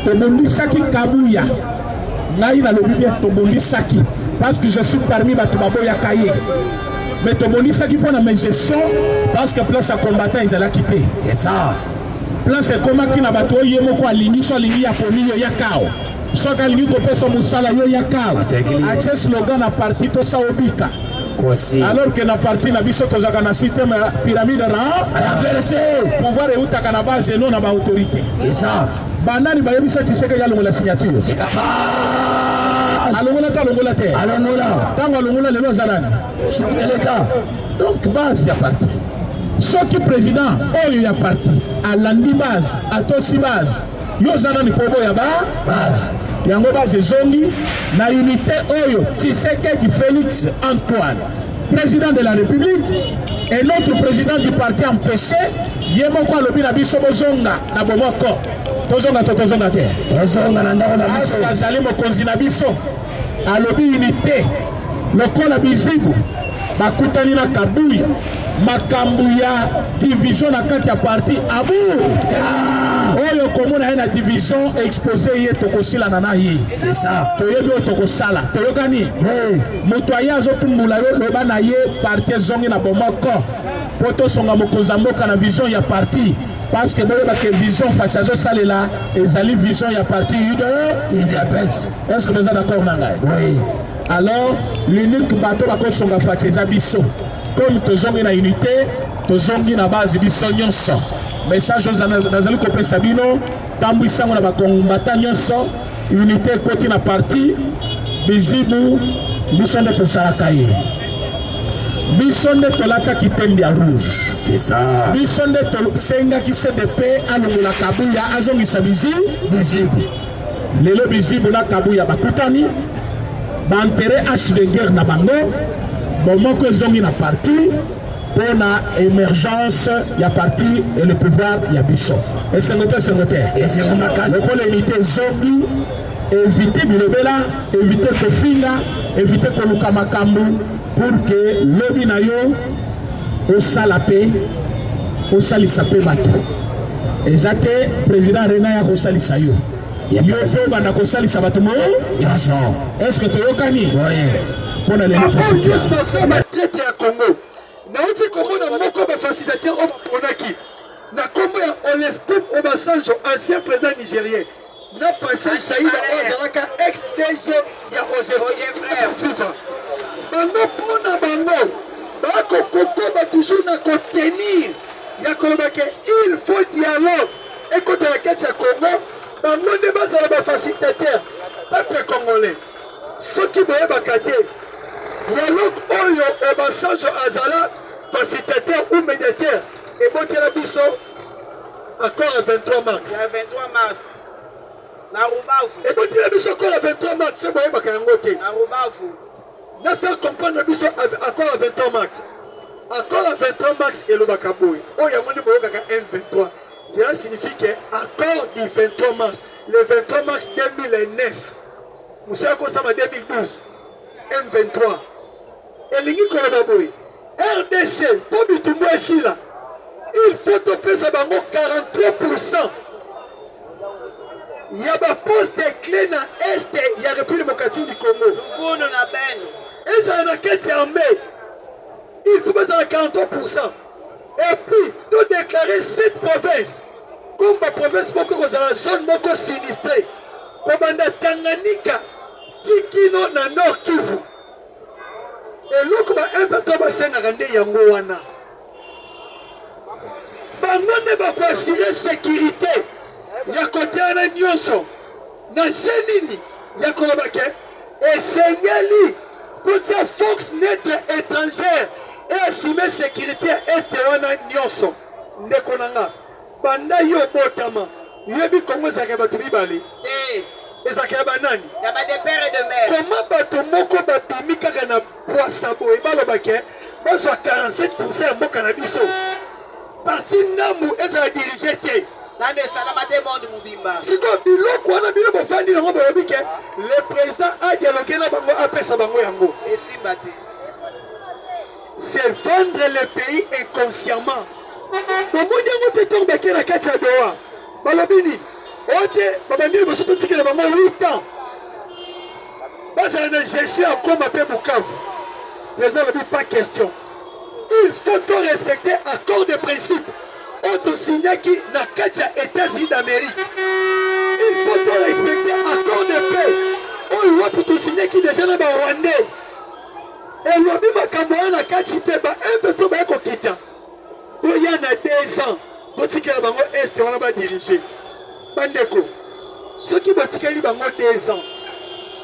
[SPEAKER 5] tobundisaki kabuya ngai nalobi bien tobundisaki parce que je suis parmi bato baboyaka ye mais tobundisaki mpona mes gestion parce que place ya combattant ezalaki te c'est ça place ekomaki na bato oyo ye moko alingi so alingi ya poni yo yakao soki alingi kopesa mosala yo yakao atie slogan na parti tosaobika alors que na parti na biso tozalaka na système ya pyramide renversé pouvoir eutaka na base eno na baautorité c'est ça banani bayebisa tiseke yalongola signature alongola te alongola te ntango alongola lelo azalani eleka donc base ya parti soki président oyo ya parti alandi base atosi base yo oza nani po boya base yango base ezongi na unité oyo Tshisekedi Félix Antoine président de la République et notre président du parti empêché ye moko alobi na biso bozonga na bomoko tozonga to tozonga te tozonga na ndako na biso azali mokonzi na biso alobi unité lokola bizibu bakutani na kabuya makambo ya division na kati ya parti abu oyo komona ye na division exposé ye tokosilana na ye c'est ça toyebi oyo tokosala toyokani moto aye azotumbula yo loba na ye parti ezongi na bomoko po tosonga mokonzi ya mboka na vision ya parti parce que boyebaka vision faci azosalela ezali vision ya parti UDPS est-ce que boza d'accord na ngai oui alors l'unique bato bakosonga faci eza biso comme tozongi na unité tozongi na base biso nyonso message nazali kopesa bino tambwisango na bakombata nyonso unité ekoti na parti bizibu biso nde tosalaka ye biso nde tolataki tembe ya rouge c'est ça biso nde tosengaki CDP alongola kabuya azongisa bizibu lelo bizibu na kabuya bakutani baentere hache de guerre na bango bomoko ezongi na parti pour la émergence ya parti et le pouvoir ya biso esengote lokola unité ezongi éviter bilobela éviter kofinga éviter koluka makambo pour que lobi na yo osala pe osalisa pe bato eza te président rena ya kosalisa yo yo mpe obanda kosalisa bato est-ce que toyokani mpona lelo
[SPEAKER 7] batraite ya Congo nauti komona moko bafacilitateur oponaki na kombo ya Oleskum Obasanjo ancien président nigérien na Pascal Saïda ozalaka ex-DG ya OGF bango mpona bango bakokokoba toujours na kotenir ya koloba ke il faut dialogue ekota na kati ya Congo bango nde bazala bafacilitateur peuple congolais soki boyebaka te dialogue oyo Obasanjo azala facilitateur ou médiateur ebotela biso accord à 23 mars
[SPEAKER 8] na Rubavu
[SPEAKER 7] ebotela biso accord à 23 mars so boyebaka yango te
[SPEAKER 8] na Rubavu
[SPEAKER 7] na faire comprendre biso accord à 23 mars accord à 23 mars elobaka boye oyo yango nde boyokaka M23 cela signifie que accord du 23 mars le 23 mars 2009 monsieur akosama 2012 M23 elingi koloba boye RDC po bitumbu esila il faut topesa bango 43% ya baposte clé na este ya République démocratique du Congo
[SPEAKER 8] Luvuno na Beni
[SPEAKER 7] ezala na kati ya armée il faut bazala 43% et puis tout déclarer cette province comme ba province moko kozala zone moko sinistrée kobanda Tanganyika tikino na Nord Kivu eloko ba M23 basengaka nde yango wana bango nde bakoasire sécurité ya kote wana nyonso na jenini ya koloba ke esengeli kotia force neutre étrangère et assumer sécurité ya este wana nyonso ndeko na nga banda yo botama yebi kongo ezalaka bato mibale ezalaka ya banani koma bato moko babimi kaka na bwasa boye balobake bazwa 47% ya mboka na biso parti ndamu ezala dirige te sikoyo biloko wana bino bofandi nango balobi ke le président adialogue na bango apesa bango yango c'est vendre le pays inconsciemment bomoni yango te ntongo bake na kati ya doa balobi nini oyo te babandi liboso totikela bango 8 ans bazala na gestion ya koma mpe bukavu président alobi pas question il faut to respecter accord de principe autosignaki na kati ya États-Unis d'Amérique. Il faut to respecter accord de paix oyo wapi tosignaki déjà na barwandais elobi makambo wana na kati te ba M23 baye kokita toya na 2 ans totikela bango este wana badirige bandeko soki batikeli bango 2 ans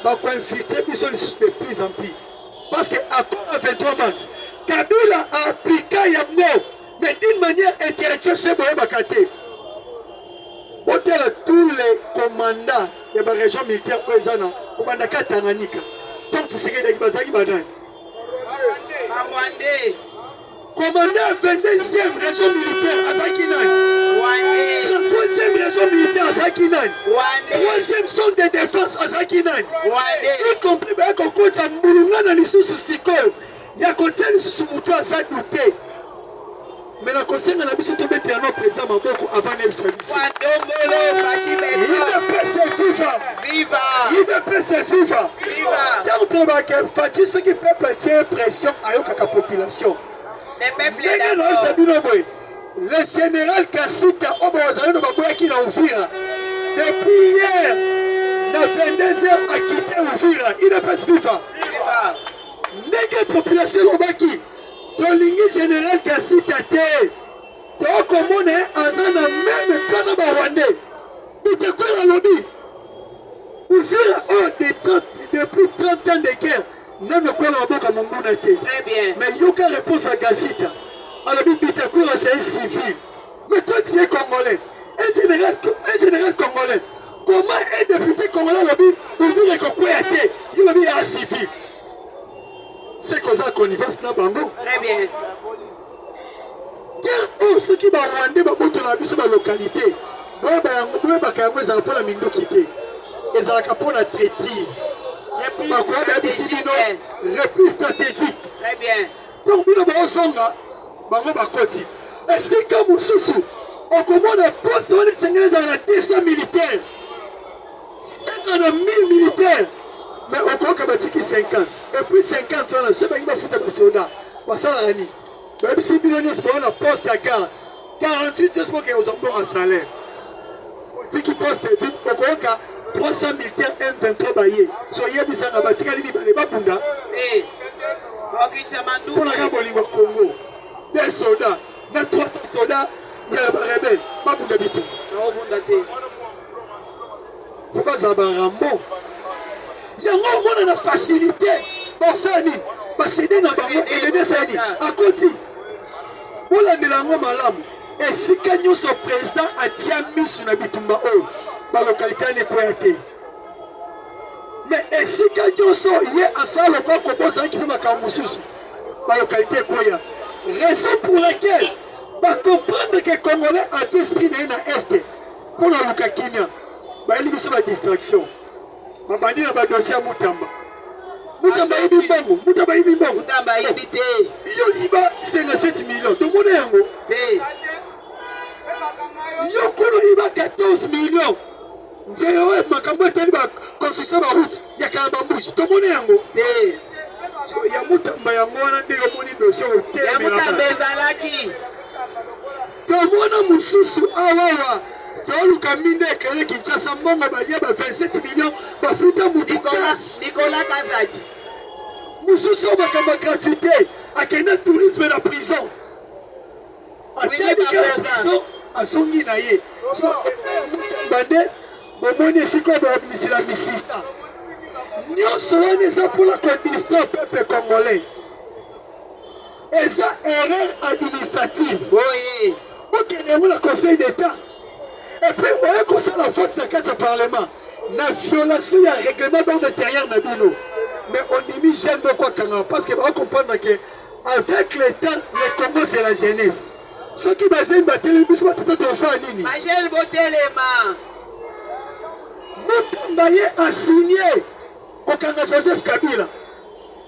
[SPEAKER 7] bakoinfiltre biso lisusu de plus en plus parce que accord à 23 mars Kabila a appliqué yango mais d'une manière intellectuelle c'est boye bakate otela tous les commandants de la région militaire oezana komandaka Tanganyika donc Tshisekedi bazaki banani
[SPEAKER 8] Rwandais
[SPEAKER 7] commandant 22e région militaire azaki nani 33e région militaire azaki nani 3e zone de défense azaki nani y compris bakokota mbulunga na lisusu sikoyo ya kotia lisusu mutu aza dute mais la conseil na biso tobete ya no président maboko avant nebisa biso ntango tolobake faci soki peuple atie pression ayokaka population ndenge naoyisa bino boye le général Kasika oyo bazali no baboyaki na Uvira depuis hier na 22h akite Uvira idps viva ndenge population elobaki tolingi général Kasika te tokomona aza na meme plan na barwandais bitekwela lobi Uvira oyo depuis 30 ans de guerre nano kwela maboka monguna te mais yoka réponse à Kasika alobi bitekwela c'est un civil mais toi tu es congolais un général congolais comment un député congolais alobi Uvira ekokwea te yo lobi ya civil c'est cause à connivence na bango
[SPEAKER 8] très bien
[SPEAKER 7] guerre ceux qui ba rwandais ba boto na biso ba localité boyebaka yango ezala mpona minduki te ezalaka mpona traîtrise bakoya bayebisi bino repli stratégique donc bino baosonga bango bakoti esika mosusu okomona poste wana esengeli ezala na 200 militaire ezala na 1000 militaire mais okoyoka batiki 50 et puis 50 wana so bangi bafuta basoda basalaka nini bayebisi bino nyonso baona poste ya garde 48 nyonso boke ozambonga salaire tiki poste vip okoyoka 300 militaire M23 baye so yebisanga batikali mibale babunda mponaka bolingo Congo des soldats na 300 soldats ya barebele babunda bitu po bazala barambo yango omona na facilité basala nini basede na bango elede sala nini akoti olandela yango malamu esika nyonso président atia misu na bitumba oyo balokalité ani ekoya te mais esika nyonso ye asala lokola kobosaki mpe makambo mosusu balokalité ekoya raison pour laquelle bacomprendre que congolais atie esprit na ye na este mpo na luka kimia bayeli biso badistraction babandi na badossier ya Mutamba yebi mbongo Mutamba yebi mbongo yo yiba 57 millions tomona yango yo kono yiba 14 millions nzela oyo makambo etali baconstruction baroute ya kalabambuji tomona yango ya Mutamba yango wana nde omoni dossier otemelaka tomona mosusu awawa toluka minde ekele Kinshasa mbongo balia ba 27 millions bafuta Nicolas Kazadi mosusu bakamba gratuité akenda tourisme na prison atalika na prison asongi na ye so bande bomoni esika babimisela misisa nyonso wana eza mpona kodistrait peuple congolais eza erreur administrative
[SPEAKER 8] Oui.
[SPEAKER 7] okende yango na conseil d'état epuis oye kosala faute na kati ya parlement na violation ya règlement d'ordre intérieur na bino mais ondimi jeune moko akangama parce que baocomprendre que avec le temps le Congo c'est la jeunesse soki bajeune batelemi biso batata tosala nini
[SPEAKER 8] Majel Botelema.
[SPEAKER 7] Mutamba ye asigné kokanga Joseph Kabila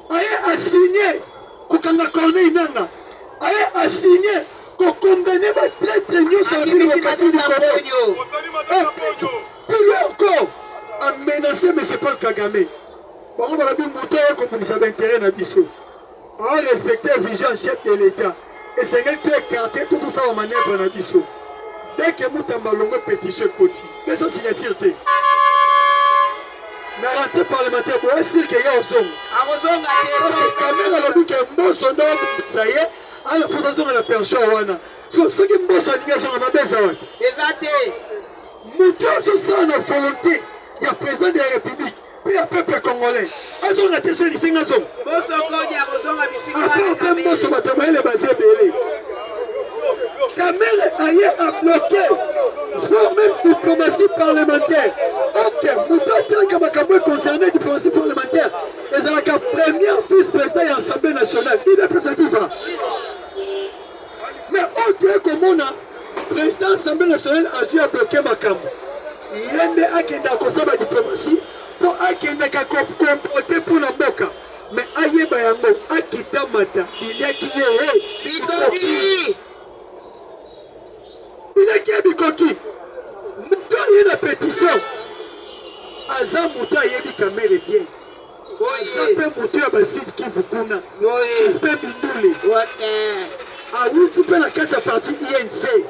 [SPEAKER 7] aye asigné kokanga Corneille Nangaa aye asigné kokondamne batraître nyonso ya bino bakati du Congo puis lui encore a menacé M. Paul Kagame bango balobi moto oyo kobundisa baintérêt na biso respecter vision chef de l'état esengeli to écarter tout ça en manœuvre na biso dès que Mutamba longo pétition ekoti pesa signature te na rentrée parlementaire boye sûr que ya ozonga
[SPEAKER 8] Arozonga
[SPEAKER 7] parce que Kamel alobi ke mboso ndo ça y est ala posation na pension wana soki mboso alingi azonga mabeza wana
[SPEAKER 8] eza te.
[SPEAKER 7] moto azosala na volonté ya président de la république mpe ya peuple congolais azonga te so elisenga azonga
[SPEAKER 8] Boso Kodi Arozonga bisika
[SPEAKER 7] après
[SPEAKER 8] wana
[SPEAKER 7] mpe
[SPEAKER 8] Kamel.
[SPEAKER 7] mboso bato mayele bazi ebele Kamel aye a bloqué voire même diplomatie parlementaire ok moto atalaka makambo concerné diplomatie parlementaire ezalaka première vice-président ya assemblée nationale idepesa viva mais otoye komona président assemblée nationale azwi abloqué makambo ye nde akendaka kosala diplomatie mpo akendaka komporte mpona mboka mais ayeba yango akita mata biliaki ye
[SPEAKER 8] Bikoki.
[SPEAKER 7] bilaki ye bikoki moto aye na pétition aza moto ayebi Kamere bien aza
[SPEAKER 8] Oui.
[SPEAKER 7] mpe moto ya basidi kivu kuna
[SPEAKER 8] Oui.
[SPEAKER 7] Crispin Bindule
[SPEAKER 8] Ouais.
[SPEAKER 7] awuti mpe na kati ya parti INC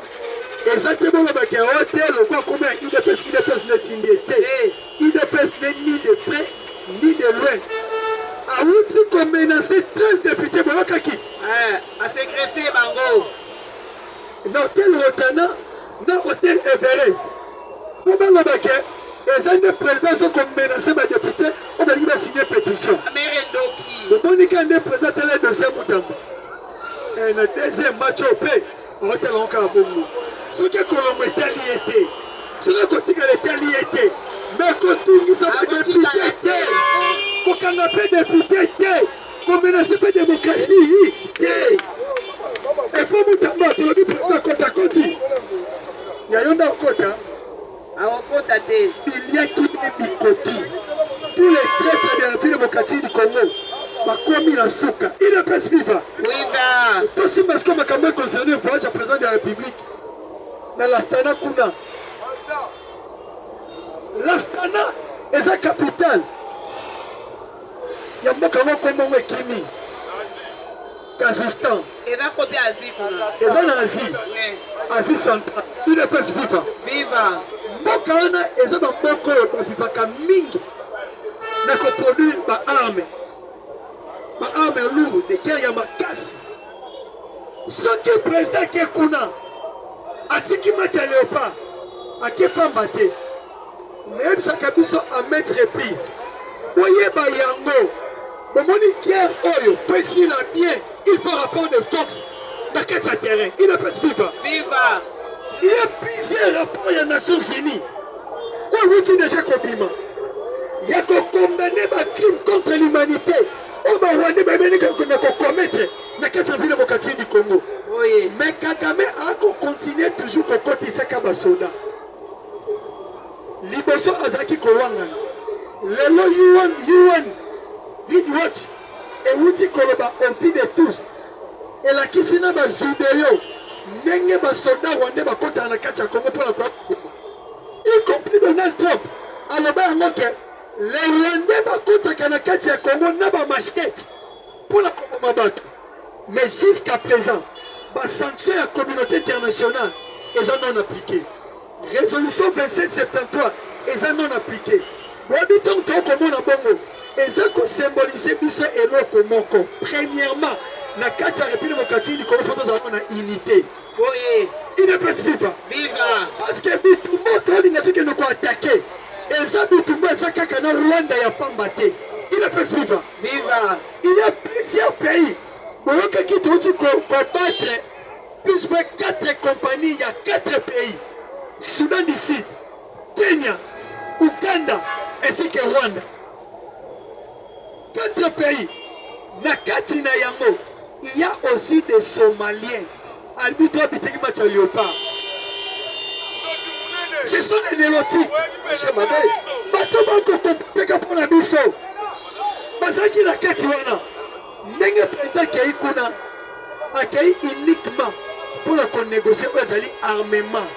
[SPEAKER 7] eza te bolobaka yango te lokwa akoma ya idps netindi ete idps ne ni de près ni de loin awuti komenace 13 députés boyokaki
[SPEAKER 8] Asekrese bango.
[SPEAKER 7] na hotel Rotana na hotel Everest po balobaka eza nde président so komenace badéputé oyo balingi basigne pétition
[SPEAKER 8] Kamere Ndoki.
[SPEAKER 7] omonika nde président tala dossier Mutamba na deuxième match oyo mpe otelanga kaka bongo soki kolongo etali ye te soki kotikala etali ye te mais kotungisa badepute te kokanga mpe depute te komenase mpe démocratie te epo Mutamba tolobi président kota koti yayo nda okota
[SPEAKER 8] Awokota te.
[SPEAKER 7] biliaki mpe bikoki tous les traîtres de la République démocratique du Congo bakomi na suka idps viva
[SPEAKER 8] Viva.
[SPEAKER 7] tosimba siko makambo econcerne voyage ya président de la république na lastana kuna lastana eza capitale ya mboka ngo kombongo ekimi Kazakhstan
[SPEAKER 8] Eza kote Asie kuna.
[SPEAKER 7] eza na Asie Asie centrale idps viva
[SPEAKER 8] Viva.
[SPEAKER 7] mboka wana eza bamboka oyo bavivaka mingi na koproduire baarme lourde de guerre ya makasi soki président ake kuna atiki match ya léopard ake pamba te nayebisaka biso a maintes reprises boyeba yango bomoni guerre oyo po esila bien il faut rapport de force na kati ya terrain il est viva
[SPEAKER 8] Viva.
[SPEAKER 7] il y a plusieurs rapports ya Nations Unies oyo wuti déjà kobima ya kokondamne bacrime contre l'humanité oyo barwandais babeneka na kokommetre na kati ya ville démocratique du Congo.
[SPEAKER 8] Oui.
[SPEAKER 7] Mais Kagame a continué toujours kokotisaka basoda liboso azaki kowangana lelo UN Lead Watch ewuti koloba envie de tous elakisi na bavideo ndenge basoda rwandais bakotana na kati ya Congo mpona kwa y compris Donald Trump aloba yango ke les rwandais bakotaka na kati ya Congo na bamachete mpona koboma bato mais jusqu'à présent basanction ya communauté internationale eza non appliqué résolution 2773 eza non appliqué boyebi ntongo tokomona bongo eza kosymbolize biso eloko moko premièrement na kati ya république démocratique du Congo fo tozala na unité
[SPEAKER 8] Oui.
[SPEAKER 7] idps viva
[SPEAKER 8] Viva.
[SPEAKER 7] parce que bitumba tolinga tokende koatake eza bitumba eza kaka na Rwanda ya pamba te Il est plus vivant.
[SPEAKER 8] Viva.
[SPEAKER 7] Il y a plusieurs pays. Bon, qui doit combattre plus de 4 compagnies, il y a 4 pays. Soudan du Sud, Kenya, Ouganda, ainsi que Rwanda. 4 pays. Nakati na yango, il y a aussi des Somaliens. Albito habité match à Léopard. Ce sont des nélotiques. Je m'appelle. Bato bako kompeka pour la biso. Basaki na kati wana. Ndenge président Kei kuna accueilli uniquement pour la négocier aux armement.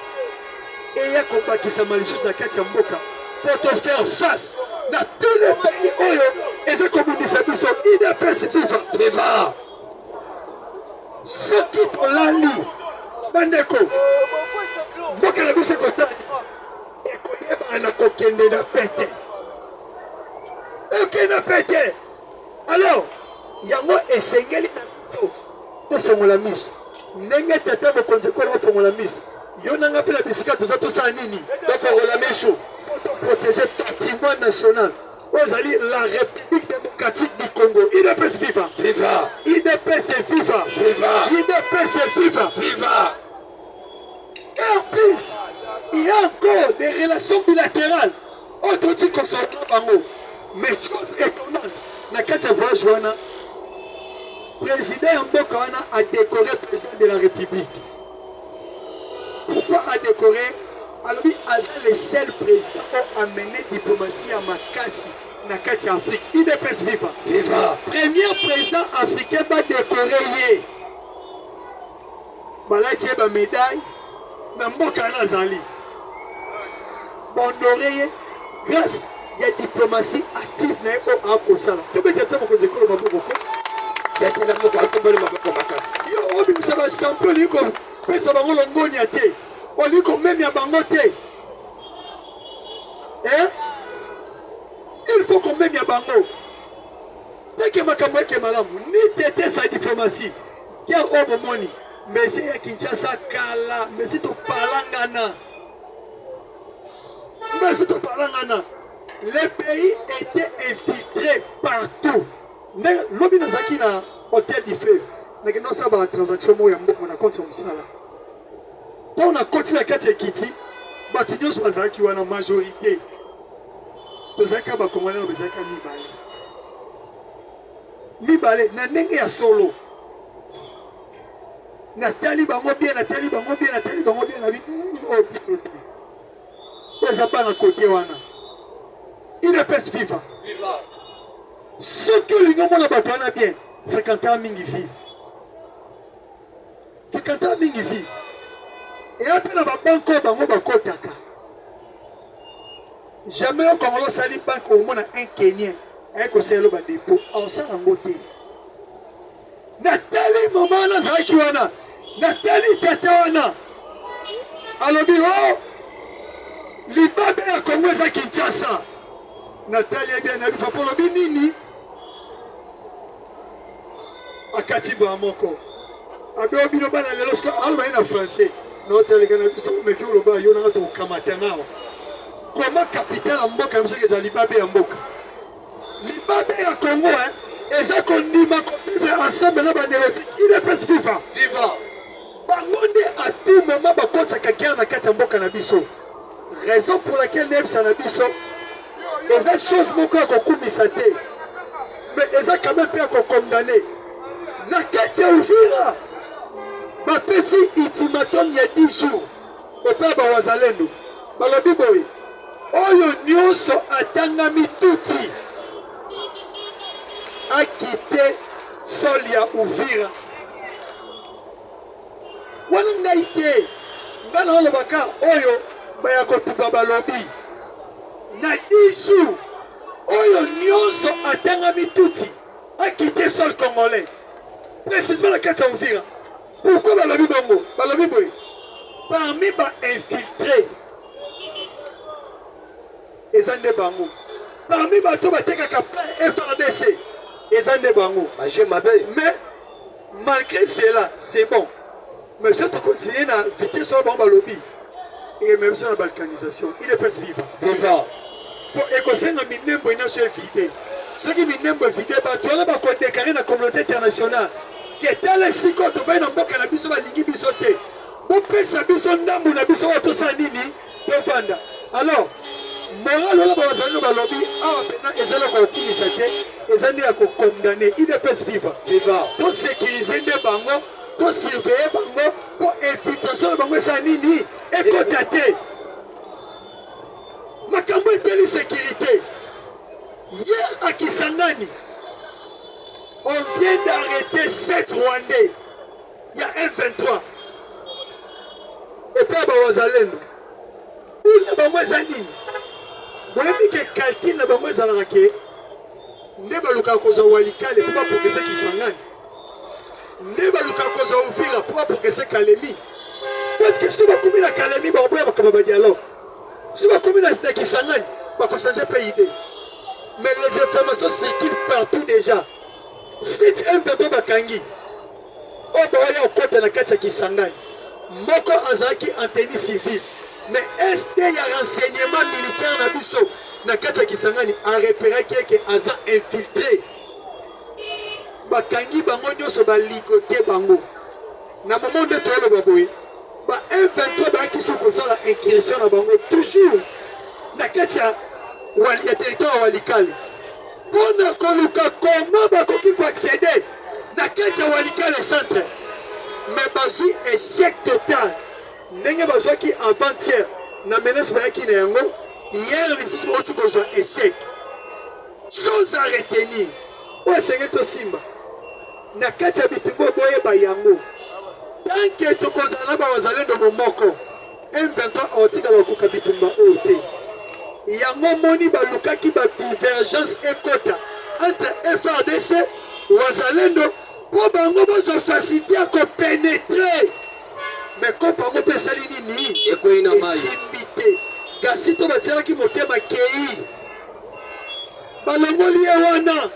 [SPEAKER 7] Et il y a combattu sa malicieuse na kati ya mboka pour te faire face na tous les pays oyo et ça comme dit ça biso IDPS FIFA. Ce qui to lali bandeko mboka na biso ko sa e ko yeba na ko kende na pete. OK na pete. Alors yango esengeli na biso to fongola miso. Ndenge tata mokonzi ko na fongola miso. Yo nanga pela bisika to za nini to fongola miso. Pour protéger patrimoine national. Ozali la République démocratique du Congo. IDPS FIFA. FIFA. IDPS FIFA. FIFA. IDPS FIFA. FIFA. Et en plus, il y a encore des relations bilatérales. Autrement concernant Bango. Mais chose étonnante, la carte voyage wana, président Mboka wana a décoré le président de la République. Pourquoi a décoré? Alors, il est le seul président qui a amené la diplomatie à Makassi, dans la Afrique. IDPS FIFA. FIFA. Premier président africain va décorer. Il a une médaille. Mais Mboka Nazali. Honoré grâce à la diplomatie active. Tu peux dire que tu il faut qu'on mette bango. Dès que ma caméra est malade, ni tête sa diplomatie. Qui a au moment mais c'est Kinshasa Kala, mais c'est au Palangana. Mais c'est au Palangana. Les pays étaient infiltrés partout. L'objet de Zaki na hôtel du fleuve. Mais non, ça va la transaction moi on a compte comme ça là. Quand on a continué à quatre Kiti, Batignon soit Zaki ou en majorité. Tout ça va commander le Zaki Mibale, na nenge ya solo. Nathalie bango bien, Nathalie bango bien, Nathalie bango bien, Nathalie oh pisoté. Pour ça pas à côté wana. IDPS FIFA. Ce que l'union mona batana bien, fréquenter à mingi vie. Fréquenter à mingi vie. Et après la banque bango bakotaka. Jamais au Congo sali banque au monde un Kenyan. Avec aussi le dépôt. En ça en beauté. Nathalie maman na zaki wana. Nathalie tata wana. Alors oh libabe ya Congo za Kinshasa. Nathalie bien na bifa pour le binini. Akati ba moko. Abe obino bana lelo sko alba ina français. No telegana biso meki uloba yo na to kamata ngao. Comment capitaine en mboka mseke za libabe ya mboka. Libabe ya Congo et ça qu'on dit ma copine ensemble là banérotique IDPS FIFA. FIFA. Bangonde à tout moment bakota ka guerre na kati mboka na biso. Raison pour laquelle nebsa na biso. Et ça chose moko ko kumisa te. Mais et ça quand même pas ko condamner. Na kati ya Uvira. Ba pesi ultimatum il y a 10 jours. Au père ba wazalendo. Balobi boy. Oyo nyonso atanga mituti. A quitté Solia Uvira. Wana ngaite ngana wala baka oyo bayako tubabalobi na 10 jours oyo nyonso atanga mituti a quitté sol congolais précisément la carte Uvira. Pourquoi balobi bongo balobi boy parmi ba infiltrés ezande bango parmi bato bateka ka FRDC ezande bango mais malgré cela c'est bon. Mais si tu continues à vitesse sur le lobby et même sur la balkanisation, il est pas vivant. Pour écosser na minembo ina so éviter. Ce qui minembo vidé bato wana ba ko déclarer na communauté internationale que tel siko to va na mboka na biso ba lingi biso te. Bo pesa biso ndambu na biso to sa nini to fanda. Alors moral wala ba wazalendo ba lobby awa pena ezala ko kumisa te ezali ya ko condamner IDPS viva. To sécuriser nde bango, to surveiller bango, ko infiltration bango sa nini ekota te. Makambo eteli sécurité. Hier à Kisangani, on vient d'arrêter 7 Rwandais. Il y a un 23. Et puis à Bawazalendo. Où n'a pas moi Zanini? Vous avez dit que Kalkin n'a pas moi Zanarake. Neba Luka Koza Walikale, pourquoi pour que c'est Kisangani? Neba Luka Koza Ouvila, pourquoi pour que c'est Kalemi? Parce que si vous avez la Kalemi, vous avez un dialogue. Si vous avez la Kisangani, vous avez changer PID. Mais les informations circulent partout déjà. C'est un peu de Bakangi. Oboya au côté de la Katia Kisangani. Moko Azaki en tenue civile. Mais est-ce qu'il y a renseignement militaire dans Bisso? Na Katia Kisangani a repéré que Aza infiltré. Bakangi bango nyoso ba ligoté bango. Na moment de tolo baboy. Ba M23 ba qui sont comme ça la incursion na bango toujours. Na Katia Wali ya territoire Walikale. Pona koluka comment bakoki ko accéder na kati ya Walikale centre. Mais bazui échec total. Ndenge bazwa ki avant-hier na menace ba ki na yango. Hier les sous boti ko zo échec. Chose à retenir. O sengeto Simba. Na kati ya bitumbo boye ba yango. Tant que to kozana ba wazalendo bomoko. M23 otika lokuka bitumba ote. Yango moni baluka ki ba divergence ekota entre FRDC Wazalendo pour bango bozo facilité à pénétrer. Mais quand bango pesali nini ekoina mai simbité gasito batela ki motema kei balongoli wana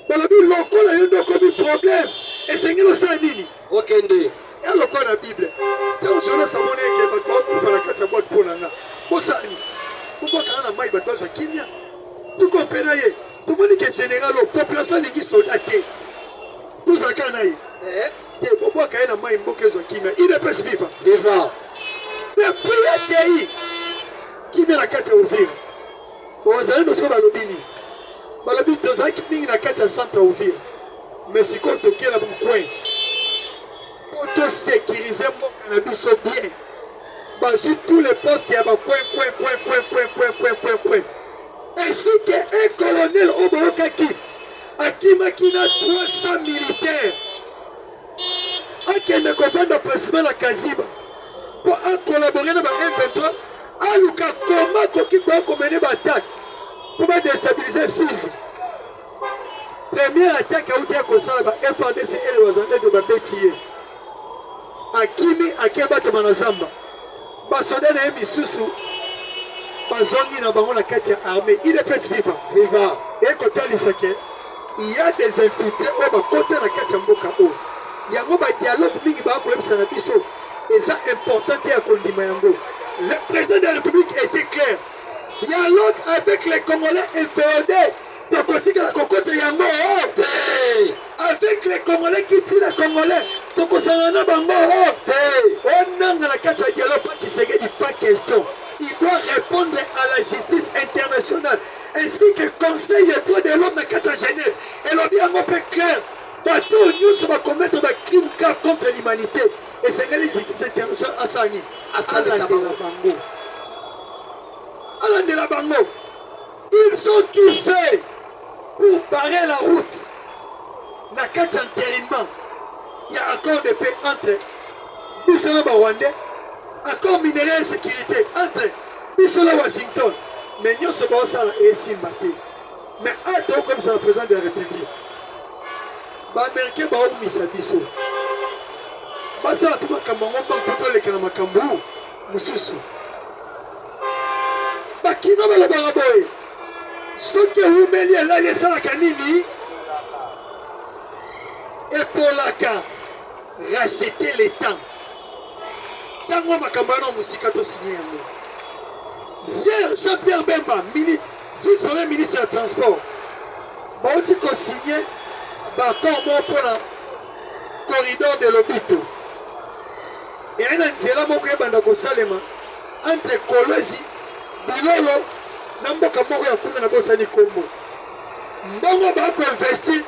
[SPEAKER 7] balobi lokola yondo ko bi problème et sengelo sa nini okende ya lokola na Bible tant je sabone ke ba ko fala kata boîte pour nanga bosani. Pourquoi quand on a maï batouza kimia? Tout comprenez? Tout le monde qui est général, la population qui est soldatée. Tout ça quand on a eu. Et pourquoi quand on a maï mbokezo kimia? Il est pas vivant. Vivant. Mais puis il y a qui met la carte à ouvrir. Vous allez nous faire balobini. Balobi deux ans qui met la carte à centre à ouvrir. Mais si quand on est là bon coin, pour sécuriser mon cannabis bien. Sur tous les postes, il y a un point. Ainsi qu'un colonel Oborokaki, Akimakina 300 militaires, qui ne comprennent pas précisément la Kaziba, pour collaborer dans le M23, à Luka comment Koki peut mener une attaque pour déstabiliser Fizi. Première attaque à Outia Kosala, FRDC et le Wazandé de Babetier. Akimi, Akeba de Manazamba. Basoda na misusu bazongi na bango na kati ya armée il est pas vivant et côté lisake il y a des infiltrés au ba côté na kati ya mboka o yango ba dialogue mingi ba ko lebisa na biso et ça important ya kondima yango. Le président de la République était clair, dialogue avec les Congolais inféodés de côté de la cocotte yango avec les Congolais qui tirent les Congolais. Donc on s'en a bango. On a la carte de dialogue pas question. Il doit répondre à la justice internationale ainsi que le Conseil des droits de l'homme de carte Genève. Et l'on dit un peu clair. Bateau nous va commettre des crimes graves contre l'humanité. Et c'est la justice internationale à Sani. Alain de la Bango. Ils ont tout fait pour barrer la route. Na carte entérinement. Il y a accord de paix entre Bissola Rwandais, accord minéral et sécurité entre Bissola Washington. Mais nous sommes ça et Simbate. Mais attends comme ça le président de la République. Les Américains ont mis ça biso. Basa tout le Cameroun tout le Canada Cameroun. Mususu. Bakino bala baraboy. Ce que vous mêlez là les ça la kanini. Et pour la cas, racheter les temps. Tango makambano musika to signé. Hier, Jean-Pierre Bemba, vice-premier ministre des Transports, bauti kosigné baaccord moko mpona corridor de lobito eyai na nzela moko ebanda kosalema entre Kolwezi bilolo na mboka moko ya kuna na bosani nkombo mbongo bakoinvestir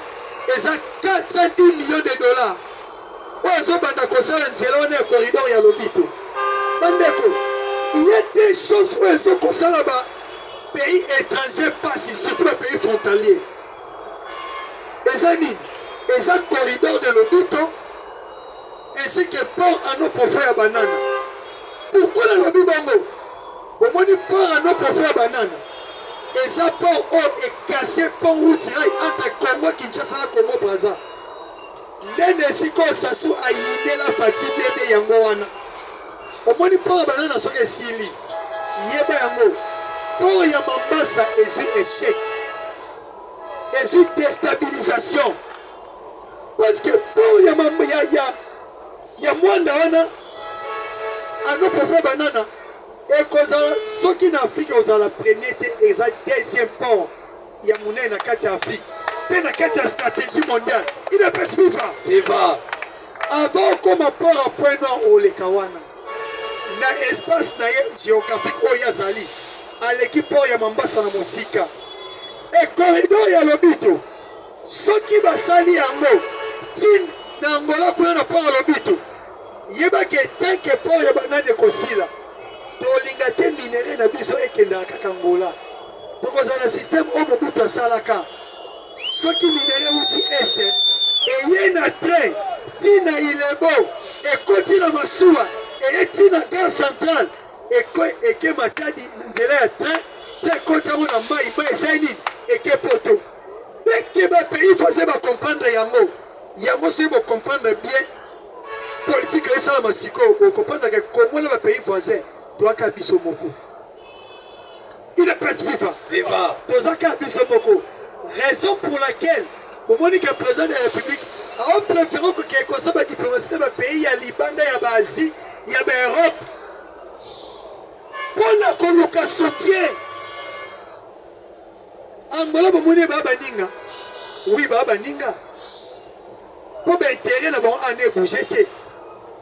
[SPEAKER 7] eza 410 millions de dollars oyo ezobanda kosala nzela wana ya corridor ya lobito bandeko il y a des choses oyo ezokosala ba pays étrangers passe surtout ba pays frontalier eza nini eza corridor de lobito ainsi que port à nos profits à banane pourquoi na lobi bango omoni port à nos profits à banane eza port oyo ekase pont route rail entre Congo Kinshasa na Congo Brazza ndenge esika oyo Sassou ayindela Faci bebe yango wana omoni port ya banane soki esili yeba yango port ya Mambasa ezwi échec ezwi déstabilisation parce que port ya mwanda wana ano profet banana ekozala soki na Afrique ozala premier te eza deuxième port ya monene na kati ya Afrique mpe na kati ya stratégie mondiale idepesi viva avant okoma port a point nord oleka wana na espace na ye géographique oyo azali aleki port ya Mambasa na mosika e corridor ya lobito soki basali yango tin na Angola kuna na port ya lobito yebaki etanke port ya banane kosila tolinga te minere na biso ekendaka kaka Angola tokozala na système oyo Mobutu asalaka soki minere uti este eye na train tina Ilebo ekoti na masuwa eye tina gare centrale eke Matadi nzela ya train mpe ekoti yango na mai esai nini eke poto beke bapays fose bacomprendre yango soki bocomprendre bien politique esalama sikoyo bocomprendre ke Congo na bapays voisin toaka biso moko il est presque viva tozaka biso moko raison pour laquelle omoni ke président de la République a préféré que kosaba diplomatie na bapays ya libanda ya baasie ya baeurope mpona koluka soutien Angola bomoni baba baninga oui baba baninga po baintérêt na bango ane bouge te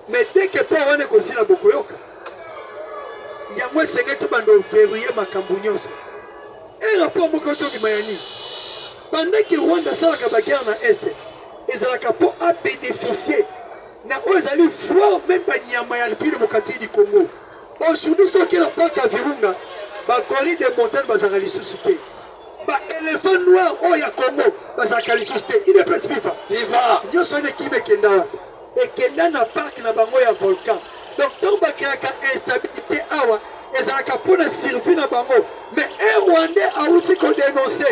[SPEAKER 7] mais dès que po wana kosila bokoyoka yango esenge to bando verrouiller makambo nyonso e rapport moko otobima ya nini bandaki Rwanda asalaka baguerre na este ezalaka mpo abénéficier na oyo ezali fois même banyama ya République démocratique du Congo aujourd'hui soki na parc ya Virunga bagorille de montagne bazalaka lisusu te baéléphant noir oyo ya Congo bazalaka lisusu te il est presque viva nyonso wana ekima ekenda wapi ekenda na parc na bango ya volcan donc ntango bakreaka instabilité awa ezalaka mpona survie na bango mais un Rwandais auti kodénonce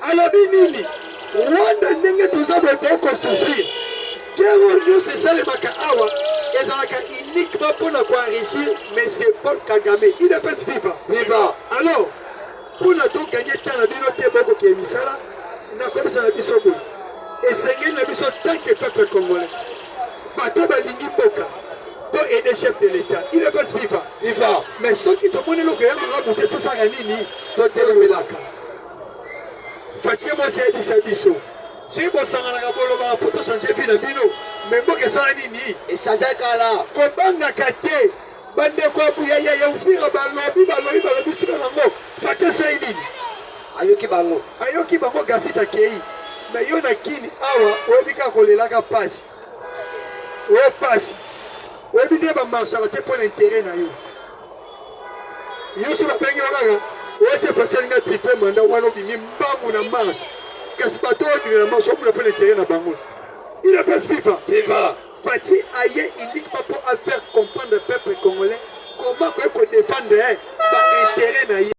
[SPEAKER 7] alobi nini Rwanda ndenge toza boye tokosouffrir guerre oyo nyonso esalemaka awa ezalaka uniquement mpona koenrichir monsieur Paul Kagame il est presque viva alors mpona toganye ntan na bino te bokoke misala nakoyebisa na biso boye esengeli na biso tant que peuple congolais bato balingi mboka to aider chef de l'état il est presque viva mais soki tomoni eloko ya malamu te tosaka nini totelemelaka Faci mosi ayebisa biso soki bosanganaka bolobaka mpo tochange vi na bino mais mboka esala nini
[SPEAKER 8] echangeakala
[SPEAKER 7] kobangaka te bandeko ya uvira balobi sika nango Faci asali nini ayoki bango Gasita akei mais yo na kini awa oyebi kaka kolelaka pasi oyo pasi oyebi nde bamarchaka te mpo na intérêt na yo so babengi yo kaka oyo te Faci alinga triple manda wana obimi mbangu na marche kasi bato oyo obimi na marche omuna mpo na intérêt na bango te il est presque viva Faci aye uniquement pour faire comprendre le peuple congolais comment koye kodéfendre ba intérêt na ye